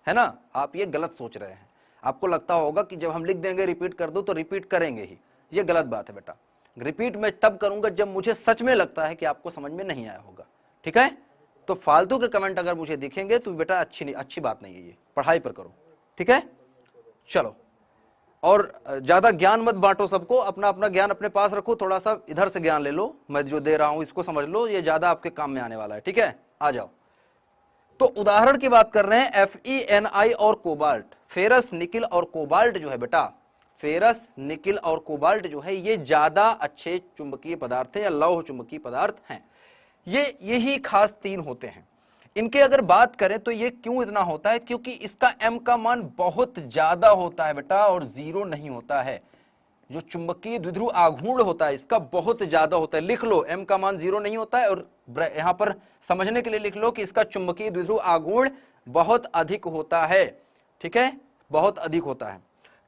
है ना, आप ये गलत सोच रहे हैं। आपको लगता होगा कि जब हम लिख देंगे रिपीट कर दो तो रिपीट करेंगे ही, ये गलत बात है बेटा। रिपीट मैं तब करूंगा जब मुझे सच में लगता है कि आपको समझ में नहीं आया होगा। ठीक है, तो फालतू के कमेंट अगर मुझे दिखेंगे तो बेटा अच्छी बात नहीं है, ये पढ़ाई पर करो। ठीक है, चलो, और ज्यादा ज्ञान मत बांटो सबको, अपना अपना ज्ञान अपने पास रखो, थोड़ा सा इधर से ज्ञान ले लो, मैं जो दे रहा हूं इसको समझ लो, ये ज्यादा आपके काम में आने वाला है। ठीक है, आ जाओ। तो उदाहरण की बात कर रहे हैं FeNi और कोबाल्ट, फेरस, निकिल और कोबाल्ट जो है बेटा, फेरस, निकिल और कोबाल्ट जो है ये ज्यादा अच्छे चुंबकीय पदार्थ है या लौह चुंबकीय पदार्थ हैं। यही खास 3 होते हैं। इनके अगर बात करें तो ये क्यों इतना होता है, क्योंकि इसका M का मान बहुत ज्यादा होता है बेटा और 0 नहीं होता है। जो चुंबकीय द्विध्रुव आघूर्ण होता है इसका बहुत ज्यादा होता है। लिख लो M का मान 0 नहीं होता है, और यहां पर समझने के लिए लिख लो कि इसका चुंबकीय द्विध्रुव आघूर्ण बहुत अधिक होता है। ठीक है, बहुत अधिक होता है।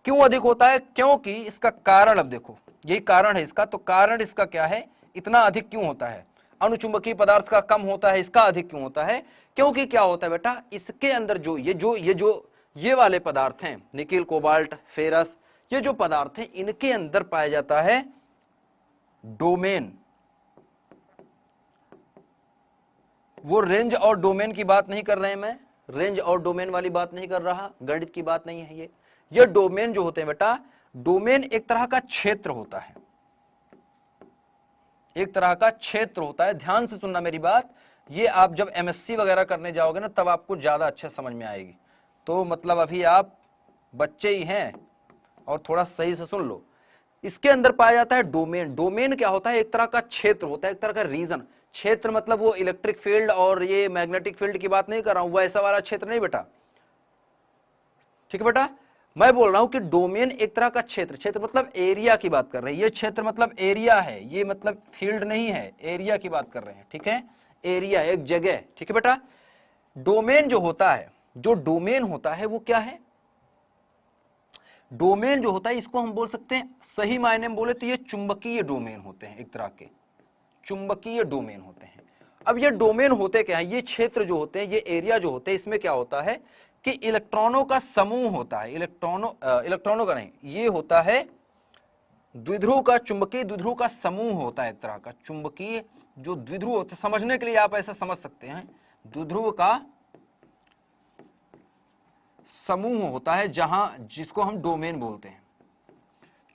क्यों अधिक होता है? क्योंकि इसका कारण, अब देखो यही कारण है इसका। तो कारण इसका क्या है, इतना अधिक क्यों होता है? अनुचुंबकीय पदार्थ का कम होता है, इसका अधिक क्यों होता है? क्योंकि क्या होता है बेटा, इसके अंदर ये वाले पदार्थ हैं, निकिल, कोबाल्ट, फेरस, ये जो पदार्थ हैं इनके अंदर पाया जाता है डोमेन। वो रेंज और डोमेन की बात नहीं कर रहे हैं, मैं रेंज और डोमेन वाली बात नहीं कर रहा, गणित की बात नहीं है ये डोमेन जो होते हैं बेटा, डोमेन एक तरह का क्षेत्र होता है, एक तरह का क्षेत्र होता है। ध्यान से सुनना मेरी बात, ये आप जब MSc वगैरह करने जाओगे ना तब आपको ज्यादा अच्छे समझ में आएगी। तो मतलब अभी आप बच्चे ही हैं और थोड़ा सही से सुन लो। इसके अंदर पाया जाता है डोमेन। डोमेन क्या होता है? एक तरह का क्षेत्र होता है, एक तरह का रीजन। क्षेत्र मतलब वो इलेक्ट्रिक फील्ड और ये मैग्नेटिक फील्ड की बात नहीं कर रहा हूं, वो ऐसा वाला क्षेत्र नहीं बेटा। ठीक है बेटा, मैं बोल रहा हूं कि डोमेन एक तरह का क्षेत्र, क्षेत्र मतलब एरिया की बात कर रहे हैं। ये क्षेत्र मतलब एरिया है, ये मतलब फील्ड नहीं है, एरिया की बात कर रहे हैं। ठीक है, एरिया एक जगह। ठीक है बेटा, डोमेन जो होता है, जो डोमेन होता है वो क्या है? डोमेन जो होता है इसको हम बोल सकते हैं, सही मायने में बोले तो ये चुंबकीय डोमेन होते हैं, एक तरह के चुंबकीय डोमेन होते हैं। अब ये डोमेन होते क्या है? ये क्षेत्र जो होते हैं, ये एरिया जो होते हैं, इसमें क्या होता है कि इलेक्ट्रॉनों का समूह होता है। इलेक्ट्रॉनों का नहीं, ये होता है द्विध्रुव का, चुंबकीय द्विध्रुव का समूह होता है, एक तरह का चुंबकीय जो द्विध्रुव होते, समझने के लिए आप ऐसा समझ सकते हैं, द्विध्रुव का समूह होता है जहां, जिसको हम डोमेन बोलते हैं।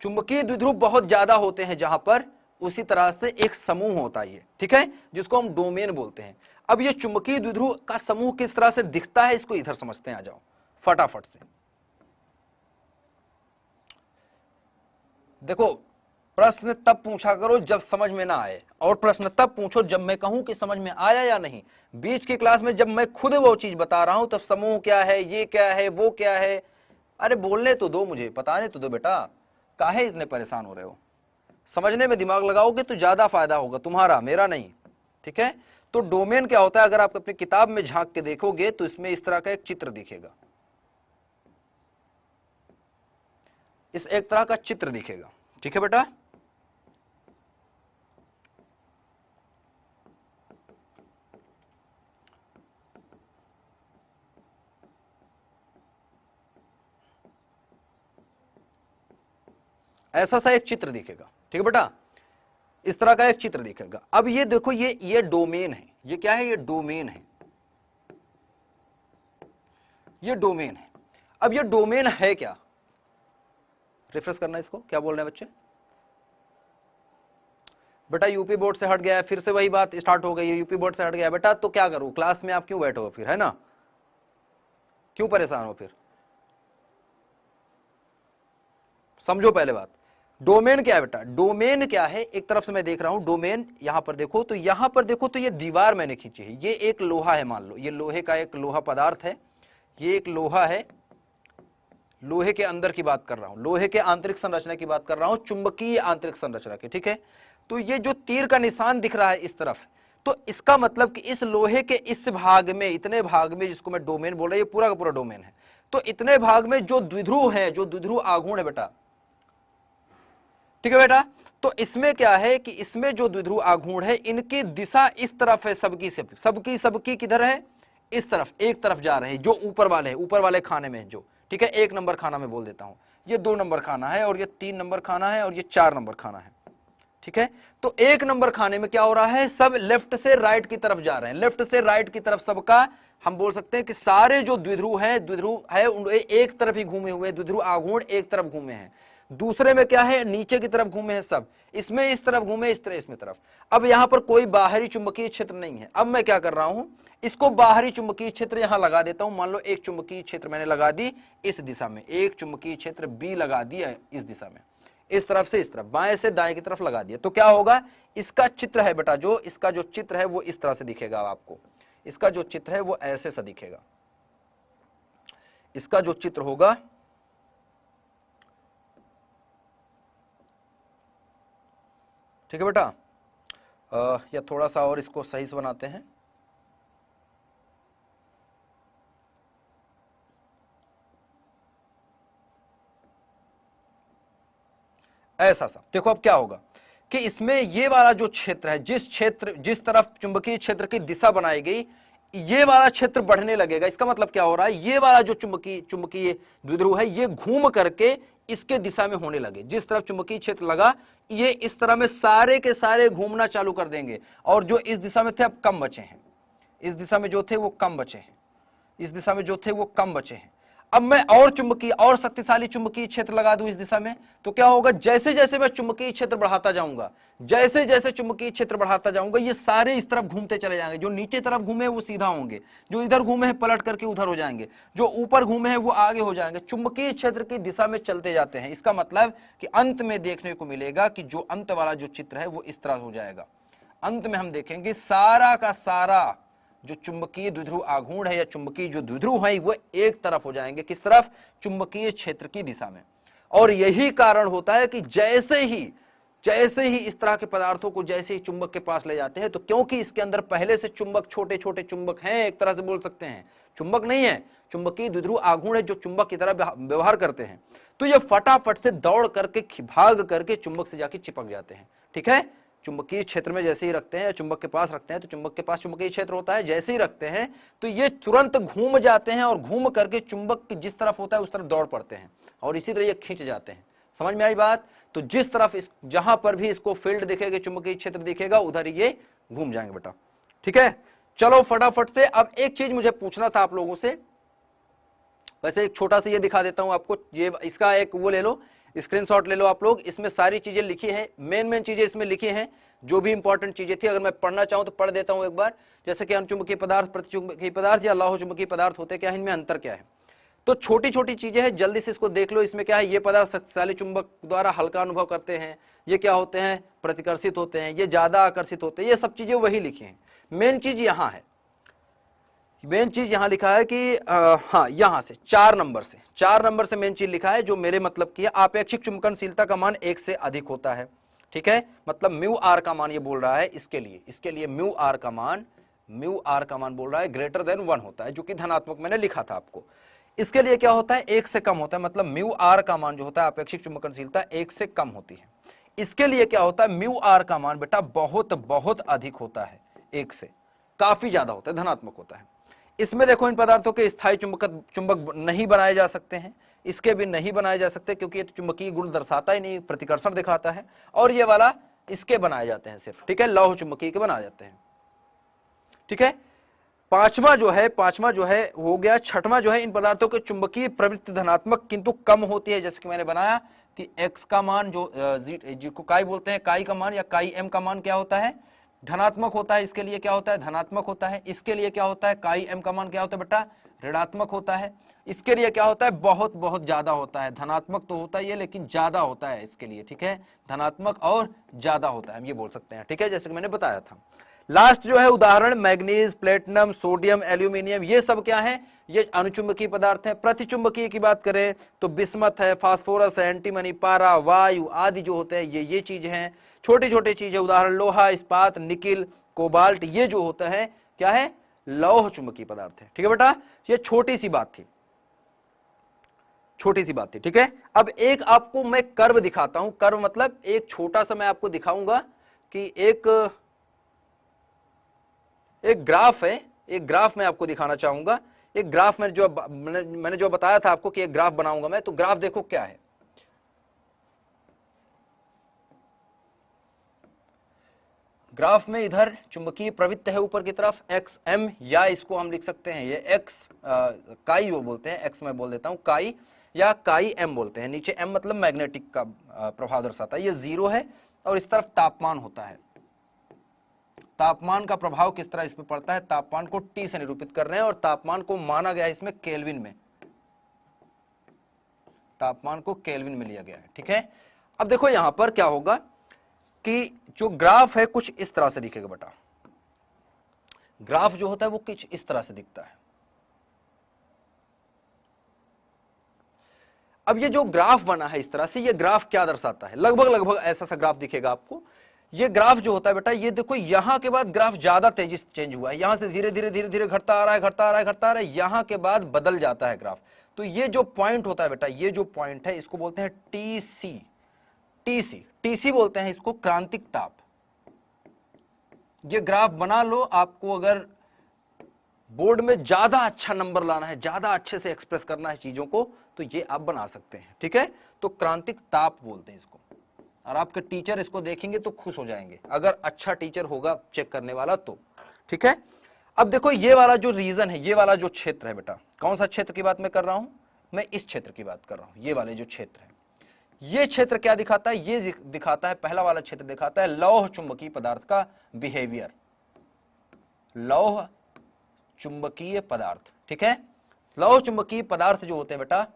चुंबकीय द्विध्रुव बहुत ज्यादा होते हैं जहां पर, उसी तरह से एक समूह होता है ये। ठीक है, जिसको हम डोमेन बोलते हैं। अब ये चुंबकीय द्विध्रुव का समूह किस तरह से दिखता है इसको इधर समझते हैं, आ जाओ फटाफट से। देखो, प्रश्न तब पूछा करो जब समझ में ना आए, और प्रश्न तब पूछो जब मैं कहूं कि समझ में आया या नहीं। बीच की क्लास में जब मैं खुद वो चीज बता रहा हूं तब समूह क्या है, ये क्या है, वो क्या है, अरे बोलने तो दो, मुझे बताने तो दो बेटा, काहे इतने परेशान हो रहे हो? समझने में दिमाग लगाओगे तो ज्यादा फायदा होगा तुम्हारा, मेरा नहीं। ठीक है, तो डोमेन क्या होता है, अगर आप अपनी किताब में झांक के देखोगे तो इसमें इस तरह का एक चित्र दिखेगा, इस एक तरह का चित्र दिखेगा। ठीक है बेटा, ऐसा सा एक चित्र दिखेगा। ठीक है बेटा, इस तरह का एक चित्र दिखेगा। अब ये देखो, ये डोमेन है, ये क्या है, ये डोमेन है, ये डोमेन है। अब ये डोमेन है क्या? रिफ्रेश करना इसको, क्या बोल रहे हैं बच्चे? बेटा यूपी बोर्ड से हट गया है, फिर से वही बात स्टार्ट हो गई है, यूपी बोर्ड से हट गया बेटा, तो क्या करूं, क्लास में आप क्यों बैठो हो फिर, है ना, क्यों परेशान हो फिर, समझो पहले बात। डोमेन क्या है बेटा, डोमेन क्या है, एक तरफ से मैं देख रहा हूं डोमेन, यहां पर देखो तो यहां पर देखो तो ये दीवार मैंने खींची है, ये एक लोहा है, मान लो ये लोहे का एक लोहा पदार्थ है, ये एक लोहा है, लोहे के अंदर की बात कर रहा हूं, लोहे के आंतरिक संरचना की बात कर रहा हूं, चुंबकीय आंतरिक संरचना की, ठीक है। तो ये जो तीर का निशान दिख रहा है इस तरफ, तो इसका मतलब कि इस लोहे के इस भाग में, इतने भाग में, जिसको मैं डोमेन बोल रहा हूं, ये पूरा का पूरा डोमेन है, तो इतने भाग में जो द्विध्रुव है, जो द्विध्रुव आघूर्ण है बेटा, ठीक है बेटा, तो इसमें क्या है कि इसमें जो द्विध्रुव आघूर्ण है, इनकी दिशा इस तरफ है, सबकी किधर है, इस तरफ, एक तरफ जा रहे हैं, जो ऊपर वाले हैं, ऊपर वाले खाने में जो, ठीक है, 1 नंबर खाना में बोल देता हूं, ये 2 नंबर खाना है, और ये 3 नंबर खाना है, और ये 4 नंबर खाना है, ठीक है। तो 1 नंबर खाने में क्या हो रहा है, सब लेफ्ट से राइट की तरफ जा रहे हैं, लेफ्ट से राइट की तरफ सबका, हम बोल सकते हैं कि सारे जो द्विध्रुव है उन एक तरफ ही घूमे हुए, द्विध्रुव आघूर्ण एक तरफ घूमे हैं, दूसरे में क्या है, नीचे की तरफ घूमे हैं सब, इसमें इस तरफ घूमे, इस तरह इसमें तरफ। अब यहां पर कोई बाहरी चुंबकीय क्षेत्र नहीं है, अब मैं क्या कर रहा हूं, इसको बाहरी चुंबकीय क्षेत्र यहां लगा देता हूं, मान लो एक चुंबकीय क्षेत्र मैंने लगा दी इस दिशा में, एक चुंबकीय क्षेत्र बी लगा दिया इस दिशा में, इस तरफ से इस तरफ, बाएं से दाएं की तरफ लगा दिया, तो क्या होगा, इसका चित्र है बेटा, जो इसका जो चित्र है वो इस तरह से दिखेगा आपको, इसका जो चित्र है वो ऐसे सा दिखेगा, इसका जो चित्र होगा, ठीक है बेटा। या थोड़ा सा और इसको सही से बनाते हैं, ऐसा सा देखो। अब क्या होगा कि इसमें ये वाला जो क्षेत्र है, जिस तरफ चुंबकीय क्षेत्र की दिशा बनाई गई, ये वाला क्षेत्र बढ़ने लगेगा, इसका मतलब क्या हो रहा है, ये वाला जो चुंबकीय द्विध्रुव है, ये घूम करके इसके दिशा में होने लगे, जिस तरफ चुंबकीय क्षेत्र लगा, ये इस तरह में सारे के सारे घूमना चालू कर देंगे, और जो इस दिशा में थे अब कम बचे हैं, इस दिशा में जो थे वो कम बचे हैं, इस दिशा में जो थे वो कम बचे हैं। अब मैं और शक्तिशाली चुंबकीय क्षेत्र लगा दूं इस दिशा में, तो क्या होगा, जैसे जैसे मैं चुंबकीय क्षेत्र बढ़ाता जाऊंगा, जैसे जैसे चुंबकीय क्षेत्र बढ़ाता जाऊंगा, ये सारे इस तरफ घूमते चले जाएंगे, जो नीचे तरफ घूमे वो सीधा होंगे, जो इधर घूमे हैं पलट करके उधर हो जाएंगे, जो ऊपर घूमे हैं वो आगे हो जाएंगे, चुंबकीय क्षेत्र की दिशा में चलते जाते हैं। इसका मतलब कि अंत में देखने को मिलेगा कि जो अंत वाला जो चित्र है वो इस तरह हो जाएगा, अंत में हम देखेंगे सारा का सारा जो चुंबकीय द्विध्रुव आघूर्ण है या चुंबकीय जो द्विध्रुव है वो एक तरफ हो जाएंगे, किस तरफ, चुंबकीय क्षेत्र की दिशा में। और यही कारण होता है कि जैसे ही इस तरह के पदार्थों को जैसे ही चुंबक के पास ले जाते हैं, तो क्योंकि इसके अंदर पहले से चुंबक, छोटे छोटे चुंबक हैं, एक तरह से बोल सकते हैं, चुंबक नहीं है, चुंबकीय द्विध्रुव आघूर्ण है जो चुंबक की तरह व्यवहार करते हैं, तो ये फटाफट से दौड़ करके भाग करके चुंबक से जाके चिपक जाते हैं, ठीक है। चुंबकीय क्षेत्र में जैसे ही रखते हैं या चुंबक के पास रखते हैं, तो चुंबक के पास चुंबकीय क्षेत्र होता है, जैसे ही रखते हैं तो ये तुरंत घूम जाते हैं, और घूम करके चुंबक की जिस तरफ होता है उस तरफ दौड़ पड़ते हैं, और इसी तरह ये खींच जाते हैं। समझ में आई बात। तो जिस तरफ जहां पर भी इसको फील्ड दिखेगा, चुंबकीय क्षेत्र दिखेगा, उधर ये घूम जाएंगे बेटा, ठीक है। चलो फटाफट से, अब एक चीज मुझे पूछना था आप लोगों से, वैसे एक छोटा सा ये दिखा देता हूं आपको, ये इसका एक वो ले लो, स्क्रीनशॉट ले लो आप लोग, इसमें सारी चीजें लिखी हैं, मेन चीजें इसमें लिखी हैं, जो भी इंपॉर्टेंट चीजें थी, अगर मैं पढ़ना चाहूं तो पढ़ देता हूं एक बार। जैसे कि अनुचुंबकीय पदार्थ, प्रतिचुंबकीय पदार्थ या लौह चुंबकीय पदार्थ होते क्या है, इनमें अंतर क्या है, तो छोटी छोटी चीजें हैं, जल्दी से इसको देख लो। इसमें क्या है, ये पदार्थ शक्तिशाली चुंबक द्वारा हल्का अनुभव करते हैं, ये क्या होते हैं, प्रतिकर्षित होते हैं, ये ज्यादा आकर्षित होते हैं, ये सब चीजें वही लिखी हैं। मेन चीज यहां है, मेन चीज यहां लिखा है कि हाँ, यहां से 4 नंबर से मेन चीज लिखा है, जो मेरे मतलब की है, आपेक्षिक चुंबकनशीलता का मान 1 से अधिक होता है, ठीक है। मतलब म्यू आर का मान ये बोल रहा है, इसके लिए म्यू आर का मान बोल रहा है ग्रेटर देन 1 होता है, जो कि धनात्मक मैंने लिखा था आपको। इसके लिए क्या होता है, 1 से कम होता है, मतलब म्यू आर का मान जो होता है आपेक्षिक चुंबकनशीलता 1 से कम होती है। इसके लिए क्या होता है, म्यू आर का मान बेटा बहुत बहुत अधिक होता है, 1 से काफी ज्यादा होता है, धनात्मक होता है। इसमें देखो, इन पदार्थों के स्थायी चुंबक नहीं बनाए जा सकते हैं, इसके भी नहीं बनाए जा सकते, क्योंकि ये तो चुंबकीय गुण दर्शाता ही नहीं, प्रतिकर्षण दिखाता है। और ये वाला इसके बनाए जाते हैं सिर्फ, ठीक है, लौह चुंबकीय के बनाए जाते हैं, ठीक है। पांचवा जो है हो गया। छठवां जो है, इन पदार्थों के चुंबकीय प्रवृत्ति धनात्मक किंतु कम होती है। जैसे कि मैंने बनाया कि x का मान जिसको काई बोलते हैं, काई का मान या काई m का मान क्या होता है, धनात्मक होता है। इसके लिए क्या होता है, धनात्मक होता है। इसके लिए क्या होता है, काई m का मान क्या होता है बेटा, ऋणात्मक होता है। इसके लिए क्या होता है, बहुत बहुत ज्यादा होता है। धनात्मक तो होता ही है लेकिन ज्यादा होता है इसके लिए, ठीक है, धनात्मक और ज्यादा होता है, हम ये बोल सकते हैं, ठीक है, जैसे कि मैंने बताया था। लास्ट जो है उदाहरण, मैग्नीज, प्लेटिनम, सोडियम, एल्यूमिनियम, ये सब क्या है, ये अनुचुंबकीय पदार्थ हैं। प्रतिचुंबकीय की बात करें तो बिस्मथ है, फास्फोरस है, एंटीमनी, पारा, वायु आदि जो होते हैं ये चीज हैं। छोटी छोटी चीजें उदाहरण लोहा, इस्पात, निकिल, कोबाल्ट, ये जो होता है क्या है, लौह चुंबकीय पदार्थ है। ठीक है बेटा, ये छोटी सी बात थी, छोटी सी बात थी, ठीक है। अब एक आपको मैं कर्व दिखाता हूं। कर्व मतलब एक छोटा सा मैं आपको दिखाऊंगा कि एक ग्राफ है, एक ग्राफ मैं आपको दिखाना चाहूंगा। एक ग्राफ में जो मैंने जो बताया था आपको कि एक ग्राफ बनाऊंगा मैं, तो ग्राफ देखो क्या है। ग्राफ में इधर चुंबकीय प्रवृत्ति है ऊपर की तरफ एक्स एम, या इसको हम लिख सकते हैं ये एक्स काई वो बोलते हैं, एक्स मैं बोल देता हूं काई, या काई एम बोलते हैं। नीचे एम मतलब मैग्नेटिक का प्रभाव दर्शाता है। ये 0 है और इस तरफ तापमान होता है। तापमान का प्रभाव किस तरह इस पर पड़ता है, तापमान को T से निरूपित कर रहे हैं और तापमान को माना गया है इसमें केल्विन में, तापमान को केल्विन में लिया गया है, ठीक है। अब देखो यहां पर क्या होगा कि जो ग्राफ है कुछ इस तरह से दिखेगा बेटा। ग्राफ जो होता है वो कुछ इस तरह से दिखता है। अब ये जो ग्राफ बना है इस तरह से, ये ग्राफ क्या दर्शाता है, लगभग ऐसा सा ग्राफ दिखेगा आपको। ये ग्राफ जो होता है बेटा, ये देखो यहां के बाद ग्राफ ज्यादा तेजी से चेंज हुआ है, यहां से धीरे धीरे घटता आ रहा है, यहां के बाद बदल जाता है ग्राफ। तो ये जो पॉइंट होता है बेटा, ये जो पॉइंट है इसको बोलते हैं टीसी बोलते हैं इसको, क्रांतिक ताप। ये ग्राफ बना लो, आपको अगर बोर्ड में ज्यादा अच्छा नंबर लाना है, ज्यादा अच्छे से एक्सप्रेस करना है चीजों को, तो ये आप बना सकते हैं, ठीक है। तो क्रांतिक ताप बोलते हैं इसको, और आपके टीचर इसको देखेंगे तो खुश हो जाएंगे, अगर अच्छा टीचर होगा चेक करने वाला तो, ठीक है। अब देखो ये वाला जो रीजन है, ये वाला जो क्षेत्र है बेटा, कौन सा क्षेत्र की बात मैं कर रहा हूं, मैं इस क्षेत्र की बात कर रहा हूं। ये वाले जो क्षेत्र है, ये क्षेत्र क्या दिखाता है, ये दिखाता है, पहला वाला क्षेत्र दिखाता है लौह चुंबकीय पदार्थ का बिहेवियर, लौह चुंबकीय पदार्थ, ठीक है। लौह चुंबकीय पदार्थ जो होते हैं बेटा,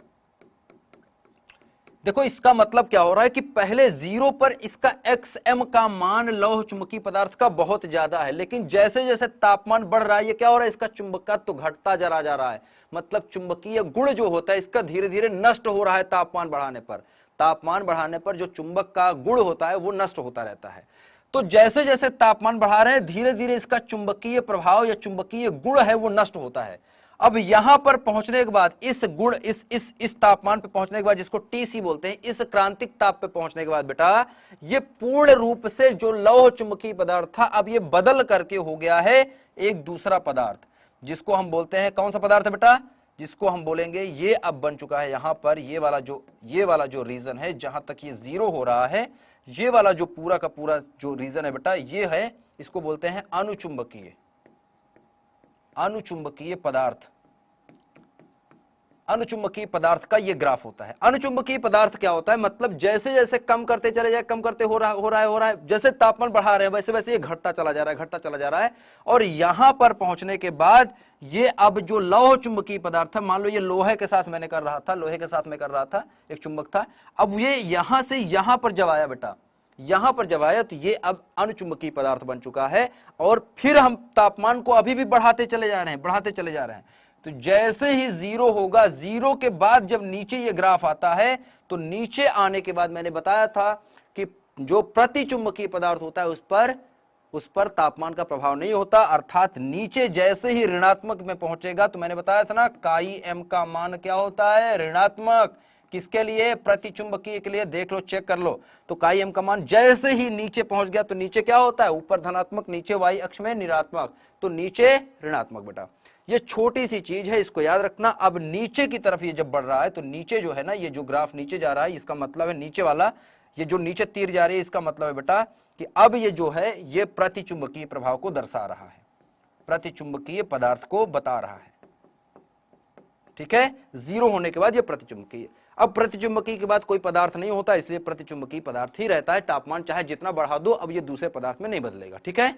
देखो इसका मतलब क्या हो रहा है कि पहले 0 पर इसका xm का मान लौह चुंबकीय पदार्थ का बहुत ज्यादा है, लेकिन जैसे जैसे तापमान बढ़ रहा है, ये क्या हो रहा है, इसका चुंबकत्व घटता जा रहा है। मतलब चुंबकीय गुण जो होता है इसका धीरे धीरे नष्ट हो रहा है तापमान बढ़ाने पर। तापमान बढ़ाने पर जो चुंबक का गुण होता है वो नष्ट होता रहता है। तो जैसे जैसे तापमान बढ़ा रहे हैं, धीरे धीरे इसका चुंबकीय प्रभाव या चुंबकीय गुण है वो नष्ट होता है। अब यहां पर पहुंचने के बाद इस गुण इस तापमान पे पहुंचने के बाद, जिसको टीसी बोलते हैं, इस क्रांतिक ताप पे पहुंचने के बाद बेटा, ये पूर्ण रूप से जो लौह चुंबकीय पदार्थ था, अब ये बदल करके हो गया है एक दूसरा पदार्थ, जिसको हम बोलते हैं, कौन सा पदार्थ है बेटा, जिसको हम बोलेंगे, ये अब बन चुका है यहां पर, ये वाला जो रीजन है, जहां तक ये 0 हो रहा है, ये वाला जो पूरा का पूरा जो रीजन है बेटा, ये है, इसको बोलते हैं अनुचुंबकीय पदार्थ। अनुचुंबकीय पदार्थ का ये ग्राफ होता है। अनुचुंबकीय पदार्थ क्या होता है, मतलब जैसे जैसे कम करते चले जाए, कम करते हो रहा है, जैसे तापमान बढ़ा रहे हैं वैसे वैसे ये घटता चला जा रहा है, और यहां पर पहुंचने के बाद ये अब जो लौह चुंबकीय पदार्थ है, मान लो ये लोहे के साथ मैंने कर रहा था, लोहे के साथ मैं कर रहा था, एक चुंबक था, अब ये यहां से यहां पर जब आया बेटा, यहां पर जब आया तो ये अब अनुचुंबकीय पदार्थ बन चुका है, और फिर हम तापमान को अभी भी बढ़ाते चले जा रहे हैं। तो जैसे ही 0 होगा, 0 के बाद जब नीचे ये ग्राफ आता है, तो नीचे आने के बाद मैंने बताया था कि जो प्रतिचुंबकीय पदार्थ होता है उस पर तापमान का प्रभाव नहीं होता, अर्थात नीचे जैसे ही ऋणात्मक में पहुंचेगा, तो मैंने बताया था ना, काई m का मान क्या होता है, ऋणात्मक। किसके लिए, प्रतिचुंबकीय के लिए, देख लो, चेक कर लो। तो काई m का मान जैसे ही नीचे पहुंच गया, तो नीचे क्या होता है, ऊपर धनात्मक, नीचे y अक्ष में ऋणात्मक, तो नीचे ऋणात्मक बेटा। ये छोटी सी चीज है, इसको याद रखना। अब नीचे की तरफ ये जब बढ़ रहा है, तो नीचे जो है ना, ये जो ग्राफ नीचे जा रहा है, इसका मतलब है नीचे वाला, ये जो नीचे तीर जा रही है, इसका मतलब है बेटा कि अब ये जो है ये प्रतिचुंबकीय प्रभाव को दर्शा रहा है। प्रतिचुंबकीय पदार्थ को बता रहा है। ठीक है, 0 होने के बाद ये प्रतिचुंबकीय। अब प्रतिचुंबकीय के बाद कोई पदार्थ नहीं होता, इसलिए प्रतिचुंबकीय पदार्थ ही रहता है। तापमान चाहे जितना बढ़ा दो, अब ये दूसरे पदार्थ में नहीं बदलेगा। ठीक है,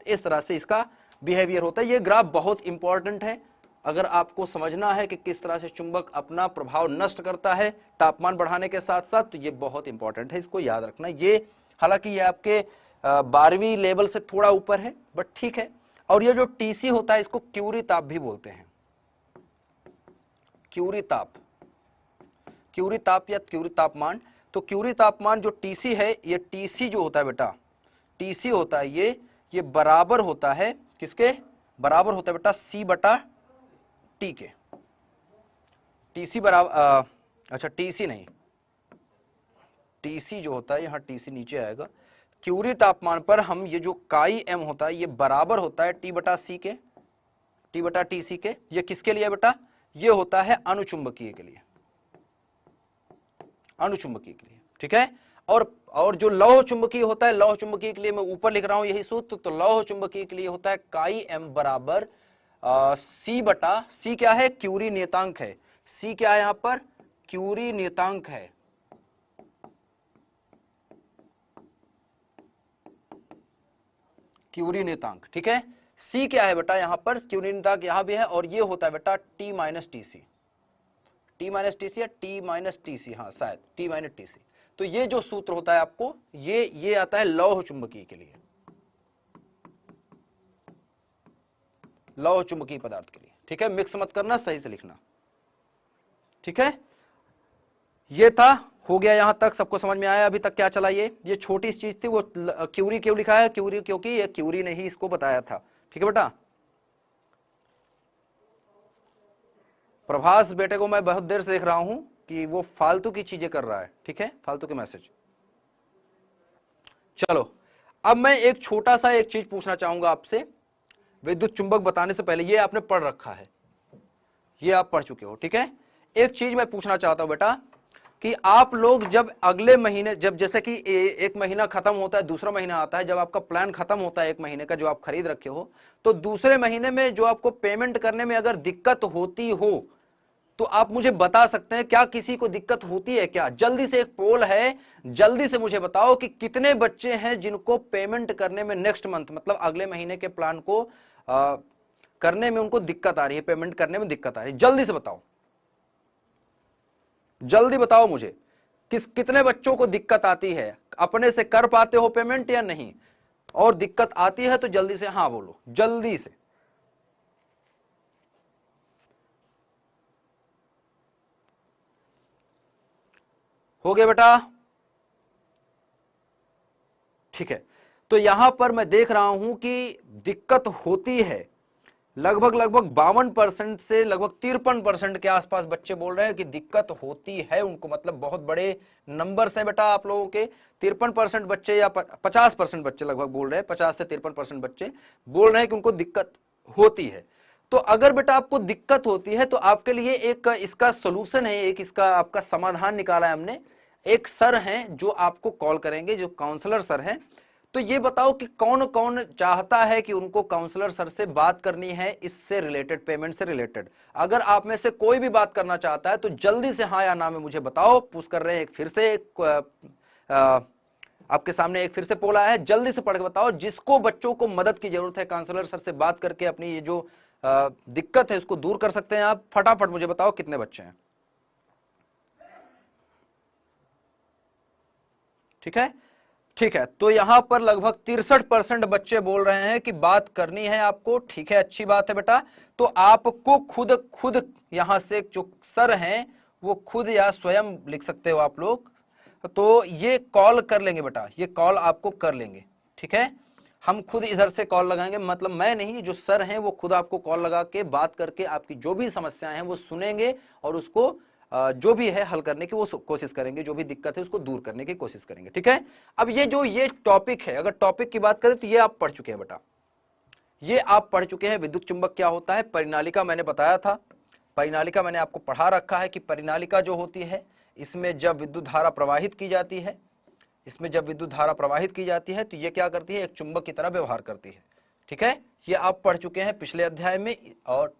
इस तरह से इसका बिहेवियर होता है। ये ग्राफ बहुत इंपॉर्टेंट है अगर आपको समझना है कि किस तरह से चुंबक अपना प्रभाव नष्ट करता है तापमान बढ़ाने के साथ साथ, तो ये बहुत इंपॉर्टेंट है, इसको याद रखना। ये हालांकि ये आपके 12वीं लेवल से थोड़ा ऊपर है, बट ठीक है। और ये जो टीसी होता है इसको क्यूरी ताप भी बोलते हैं। क्यूरी ताप, क्यूरी ताप या क्यूरी तापमान। तो क्यूरी तापमान जो टीसी है, ये टीसी जो होता है बेटा, टीसी होता है ये बराबर होता है किसके? बराबर होता है बेटा सी बटा टी के। टीसी बराबर अच्छा टीसी नहीं, टीसी जो होता है यहां टीसी नीचे आएगा। क्यूरी तापमान पर हम ये जो काई एम होता है ये बराबर होता है टी बटा सी के, टी बटा टी सी के। ये किसके लिए बेटा? ये होता है अनुचुंबकीय के लिए, अनुचुंबकीय के लिए। ठीक है, और जो लौह चुंबकीय होता है, लौह चुंबकीय के लिए मैं ऊपर लिख रहा हूं यही सूत्र। तो लौह चुंबकीय के लिए होता है काई एम बराबर सी बटा, सी क्या है? क्यूरी नियतांक है। सी क्या है यहां पर? क्यूरी नियतांक है। क्यूरी नियतांक। ठीक है, सी क्या है बेटा यहां पर? क्यूरी नियतांक यहां भी है, और ये होता है बेटा T minus TC, T minus TC या टी माइनस टीसी, हाँ शायद टी माइनस टीसी। तो ये जो सूत्र होता है आपको, ये आता है लौह चुंबकीय के लिए, लौह चुंबकीय पदार्थ के लिए। ठीक है, मिक्स मत करना, सही से लिखना। ठीक है, ये था, हो गया यहां तक, सबको समझ में आया अभी तक क्या चला? ये छोटी चीज थी, वो क्यूरी क्यों लिखा है? क्यूरी क्योंकि ये क्यूरी ने ही इसको बताया था। ठीक है बेटा, प्रभास बेटे को मैं बहुत देर से देख रहा हूं कि वो फालतू की चीजें कर रहा है। ठीक है, फालतू के मैसेज। चलो, अब मैं एक छोटा सा एक चीज पूछना चाहूंगा आपसे, विद्युत चुंबक बताने से पहले। ये आपने पढ़ रखा है, ये आप पढ़ चुके हो। ठीक है, एक चीज मैं पूछना चाहता हूं बेटा कि आप लोग जब अगले महीने, जब जैसे कि एक महीना खत्म होता है, दूसरा महीना आता है, जब आपका प्लान खत्म होता है एक महीने का जो आप खरीद रखे हो, तो दूसरे महीने में जो आपको पेमेंट करने में अगर दिक्कत होती हो तो आप मुझे बता सकते हैं। क्या किसी को दिक्कत होती है क्या? जल्दी से, एक पोल है, जल्दी से मुझे बताओ कि कितने बच्चे हैं जिनको पेमेंट करने में नेक्स्ट मंथ, मतलब अगले महीने के प्लान को करने में उनको दिक्कत आ रही है, पेमेंट करने में दिक्कत आ रही है? जल्दी से बताओ, जल्दी बताओ मुझे, कितने बच्चों को दिक्कत आती है? अपने से कर पाते हो पेमेंट या नहीं? और दिक्कत आती है तो जल्दी से हाँ बोलो, जल्दी से। हो गया बेटा? ठीक है, तो यहां पर मैं देख रहा हूं कि दिक्कत होती है। लगभग 52% से लगभग 53% के आसपास बच्चे बोल रहे हैं कि दिक्कत होती है उनको, मतलब बहुत बड़े नंबर्स हैं बेटा आप लोगों के। 53% बच्चे या 50% बच्चे लगभग बोल रहे हैं, 50 से 53% बच्चे बोल रहे हैं कि उनको दिक्कत होती है। तो अगर बेटा आपको दिक्कत होती है तो आपके लिए एक इसका सोल्यूशन है, एक इसका आपका समाधान निकाला है हमने। एक सर हैं जो आपको कॉल करेंगे, जो काउंसलर सर हैं। तो ये बताओ कि कौन कौन चाहता है कि उनको काउंसलर सर से बात करनी है इससे रिलेटेड, पेमेंट से रिलेटेड। अगर आप में से कोई भी बात करना चाहता है तो जल्दी से हाँ या ना में मुझे बताओ। पुश कर रहे हैं, एक फिर से आपके सामने एक फिर से पोल आया है, जल्दी से पढ़ के बताओ। जिसको बच्चों को मदद की जरूरत है, काउंसलर सर से बात करके अपनी ये जो दिक्कत है उसको दूर कर सकते हैं आप। फटाफट मुझे बताओ कितने बच्चे हैं। ठीक है, ठीक है, तो यहां पर लगभग 63% बच्चे बोल रहे हैं कि बात करनी है आपको। ठीक है, अच्छी बात है बेटा। तो आपको खुद यहां से जो सर हैं वो खुद या स्वयं लिख सकते हो आप लोग। तो ये कॉल कर लेंगे बेटा, ये कॉल आपको कर लेंगे। ठीक है, हम खुद इधर से कॉल लगाएंगे, मतलब मैं नहीं, जो सर हैं वो खुद आपको कॉल लगा के बात करके आपकी जो भी समस्याएं हैं वो सुनेंगे और उसको जो भी है हल करने की वो कोशिश करेंगे, जो भी दिक्कत है उसको दूर करने की कोशिश करेंगे। ठीक है, अब ये टॉपिक है, अगर टॉपिक की बात करें तो ये आप पढ़ चुके हैं बेटा, ये आप पढ़ चुके हैं। विद्युत चुंबक क्या होता है, परिनालिका मैंने बताया था, परिनालिका मैंने आपको पढ़ा रखा है कि परिनालिका जो होती है, इसमें जब विद्युत धारा प्रवाहित की जाती है, इसमें जब विद्युत धारा प्रवाहित की जाती है तो ये क्या करती है, एक चुंबक की तरह व्यवहार करती है। ठीक है, ये आप पढ़ चुके हैं पिछले अध्याय में और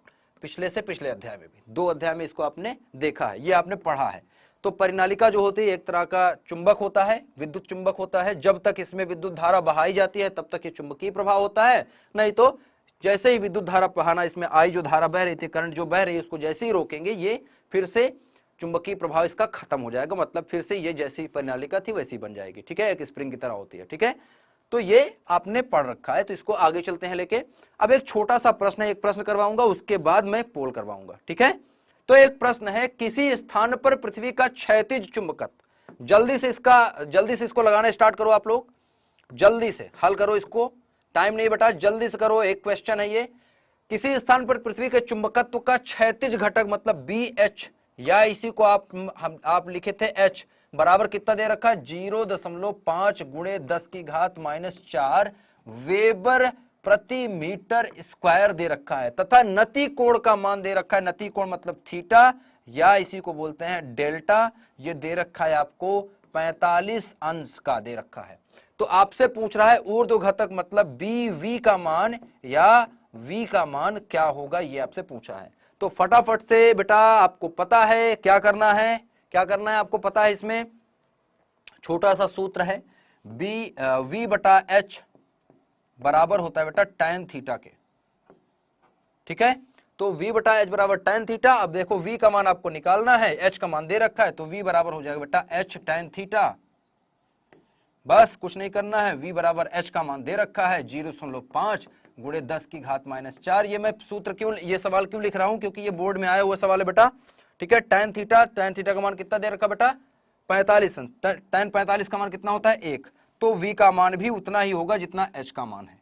पिछले से पिछले अध्याय में भी, 2 अध्याय में इसको आपने देखा है, ये आपने पढ़ा है। तो परिनालिका जो होती है एक तरह का चुंबक होता है, विद्युत चुंबक होता है। जब तक इसमें विद्युत धारा बहाई जाती है तब तक ये चुंबकीय प्रभाव होता है, नहीं तो जैसे ही विद्युत धारा बहाना, इसमें आई जो धारा बह रही थी, करंट जो बह रही है, उसको जैसे ही रोकेंगे ये फिर से चुंबकीय प्रभाव इसका खत्म हो जाएगा, मतलब फिर से ये जैसी परिनालिका थी वैसी बन जाएगी। ठीक है, एक स्प्रिंग की तरह होती है। ठीक है, तो ये आपने पढ़ रखा है, तो इसको आगे चलते हैं लेके। अब एक छोटा सा प्रश्न है, एक प्रश्न करवाऊंगा, उसके बाद मैं पोल करवाऊंगा। ठीक है, तो एक प्रश्न है, किसी स्थान पर पृथ्वी का क्षैतिज चुंबकत्व, जल्दी से इसको लगाना स्टार्ट करो आप लोग, जल्दी से हल करो इसको, टाइम नहीं बेटा, जल्दी से करो। एक क्वेश्चन है ये, किसी स्थान पर पृथ्वी के चुंबकत्व का क्षैतिज घटक मतलब बी एच, या इसी को आप लिखे थे एच, बराबर कितना दे रखा है 0.5 गुणे 10 की घात -4 वेबर प्रति मीटर स्क्वायर दे रखा है, तथा नति कोण का मान दे रखा है, नति कोण मतलब थीटा, या इसी को बोलते हैं डेल्टा, ये दे रखा है आपको 45 अंश का दे रखा है। तो आपसे पूछ रहा है ऊर्ध्व घटक मतलब बी वी का मान या वी का मान क्या होगा, ये आपसे पूछा है। तो फटाफट से बेटा आपको पता है क्या करना है, क्या करना है आपको पता है, इसमें छोटा सा सूत्र है, वी बटा एच बराबर होता है बेटा tan थीटा के। ठीक है, तो v बटा एच बराबर tan थीटा। अब देखो v का मान आपको निकालना है, h का मान दे रखा है, तो v बराबर हो जाएगा बेटा h tan थीटा, बस कुछ नहीं करना है। v बराबर h का मान दे रखा है 0.5 गुणे 10 की घात -4। ये मैं सूत्र क्यों, ये सवाल क्यों लिख रहा हूं, क्योंकि ये बोर्ड में आया हुआ सवाल है बेटा। ठीक है, tan थीटा का मान कितना दे रखा बेटा 45, tan 45 का मान कितना होता है 1, तो v का मान भी उतना ही होगा जितना h का मान है।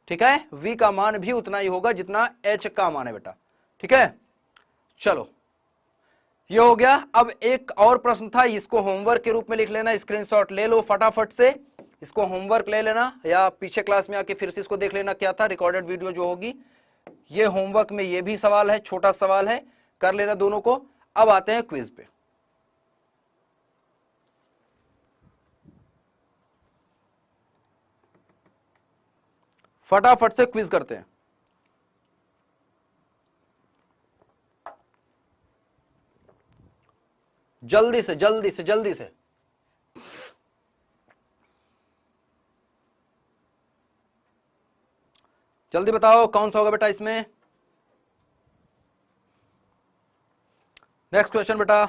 ठीक है, v का मान भी उतना ही होगा जितना h का मान है बेटा। ठीक है, चलो ये हो गया। अब एक और प्रश्न था, इसको होमवर्क के रूप में लिख लेना, स्क्रीनशॉट ले लो फटाफट से, इसको होमवर्क ले लेना, या पीछे क्लास में आके फिर से इसको देख लेना क्या था, रिकॉर्डेड वीडियो जो होगी। ये होमवर्क में ये भी सवाल है, छोटा सवाल है, कर लेना दोनों को। अब आते हैं क्विज पे। फटाफट से क्विज करते हैं। जल्दी से जल्दी से जल्दी से, जल्दी बताओ कौन सा होगा बेटा इसमें। नेक्स्ट क्वेश्चन बेटा,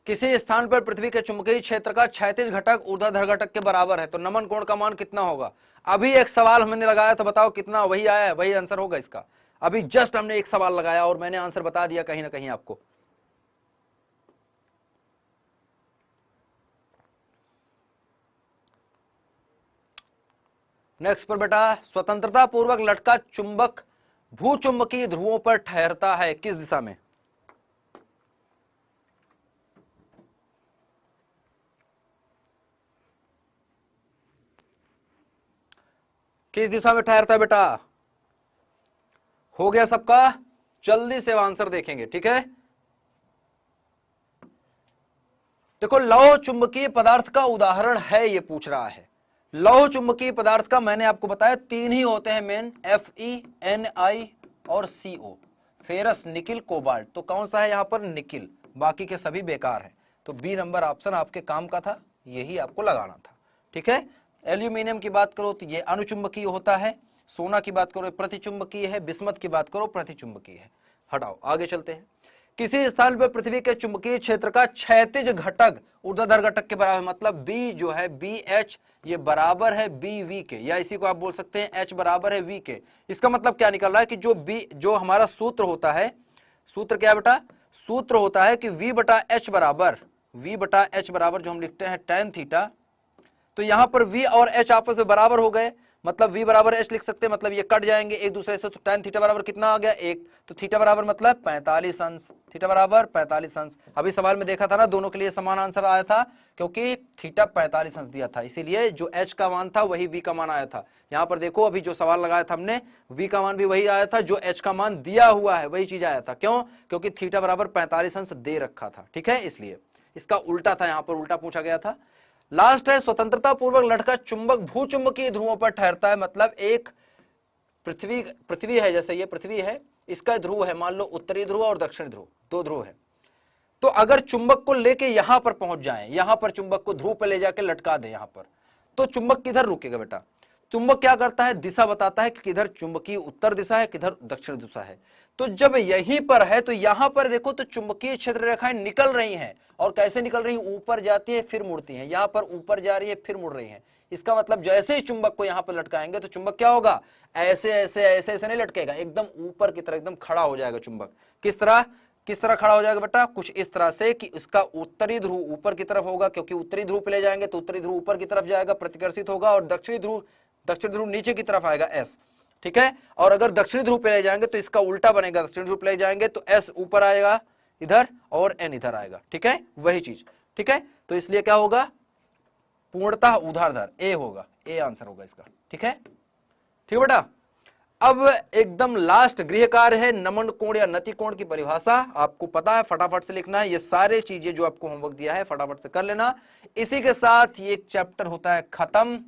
किसी स्थान पर पृथ्वी के चुंबकीय क्षेत्र का क्षैतिज घटक ऊर्ध्वाधर घटक के बराबर है, तो नमन कोण का मान कितना होगा। अभी एक सवाल हमने लगाया था, बताओ कितना, वही आया है, वही आंसर होगा इसका। अभी जस्ट हमने एक सवाल लगाया और मैंने आंसर बता दिया कहीं ना कहीं आपको। नेक्स्ट पर बेटा, स्वतंत्रता पूर्वक लटका चुंबक भूचुंबकीय ध्रुवों पर ठहरता है किस दिशा में। किस दिशा में ठहरता है बेटा, हो गया सबका, जल्दी से आंसर देखेंगे। ठीक है, देखो लौह चुंबकीय पदार्थ का उदाहरण है, ये पूछ रहा है। लौह चुंबकीय पदार्थ का मैंने आपको बताया 3 ही होते हैं मेन, Fe, Ni और Co, फेरस, निकिल, कोबाल्ट। तो कौन सा है यहां पर, निकिल, बाकी के सभी बेकार है। तो बी नंबर ऑप्शन आपके काम का था, यही आपको लगाना था। ठीक है, एल्यूमिनियम की बात करो तो ये अनुचुंबकीय होता है, सोना की बात करो प्रतिचुंबकीय है, बिस्मत की बात करो प्रतिचुंबकीय है। हटाओ, आगे चलते हैं। किसी स्थान पर पृथ्वी के चुंबकीय क्षेत्र का क्षैतिज घटक ऊर्ध्वाधर घटक के बराबर, मतलब बी जो है बी एच, ये बराबर है बी वी के, या इसी को आप बोल सकते हैं एच बराबर है वी के। इसका मतलब क्या निकल रहा है कि जो हमारा सूत्र होता है, सूत्र क्या बेटा, सूत्र होता है कि v बटा एच बराबर जो हम लिखते हैं tan थीटा, तो यहां पर v और h आपस में बराबर हो गए, मतलब v बराबर h लिख सकते हैं, मतलब ये कट जाएंगे एक दूसरे से, तो tan थीटा बराबर कितना आ गया 1, तो थीटा बराबर मतलब 45 अंश, थीटा बराबर 45 अंश। अभी सवाल में देखा था ना, दोनों के लिए समान आंसर आया था, क्योंकि थीटा 45 अंश दिया था, इसीलिए जो h का मान था वही v का मान आया था। यहाँ पर देखो अभी जो सवाल लगाया था हमने, v का मान भी वही आया था, जो h का मान दिया हुआ है वही चीज आया था। क्यों, क्योंकि थीटा बराबर 45 अंश दे रखा था। ठीक है, इसलिए इसका उल्टा था, यहाँ पर उल्टा पूछा गया था। लास्ट है, स्वतंत्रता पूर्वक लटका चुंबक भूचुंबकीय ध्रुवों पर ठहरता है, मतलब एक पृथ्वी पृथ्वी है, जैसे ये पृथ्वी है, इसका ध्रुव है, मान लो उत्तरी ध्रुव और दक्षिणी ध्रुव, दो ध्रुव है। तो अगर चुंबक को लेके यहां पर पहुंच जाएं, यहां पर चुंबक को ध्रुव पे ले जाके लटका दे यहां पर, तो चुंबक किधर रुकेगा बेटा? चुंबक क्या करता है, दिशा बताता है कि किधर चुंबकीय उत्तर दिशा है, किधर दक्षिण दिशा है। तो जब यहीं पर है तो यहां पर देखो तो चुंबकीय क्षेत्र रेखाएं निकल रही हैं, और कैसे निकल रही हैं, ऊपर जाती है फिर मुड़ती हैं, यहां पर ऊपर जा रही है फिर मुड़ रही है। इसका मतलब जैसे ही चुंबक को यहां पर लटकाएंगे तो चुंबक क्या होगा, ऐसे ऐसे ऐसे ऐसे नहीं लटकेगा, एकदम ऊपर की तरह एकदम खड़ा हो जाएगा चुंबक। किस तरह खड़ा हो जाएगा बेटा? कुछ इस तरह से कि इसका उत्तरी ध्रुव ऊपर की तरफ होगा, क्योंकि उत्तरी ध्रुव पे ले जाएंगे तो उत्तरी ध्रुव ऊपर की तरफ जाएगा, प्रतिकर्षित होगा, और दक्षिणी ध्रुव नीचे की तरफ आएगा, एस। ठीक है, और अगर दक्षिणी ध्रुव पे ले जाएंगे तो इसका उल्टा बनेगा, दक्षिणी ध्रुव पे ले जाएंगे तो एस ऊपर आएगा इधर और एन इधर आएगा। ठीक है, वही चीज। ठीक है, तो इसलिए क्या होगा, पूर्णतः ऊर्ध्वाधर, ए होगा, ए आंसर होगा इसका। ठीक है, ठीक बेटा। अब एकदम लास्ट गृह कार्य है नमन कोण या नति कोण की परिभाषा, आपको पता है, फटाफट से लिखना है। ये सारे चीजें जो आपको होमवर्क दिया है फटाफट से कर लेना। इसी के साथ ये एक चैप्टर होता है खत्म,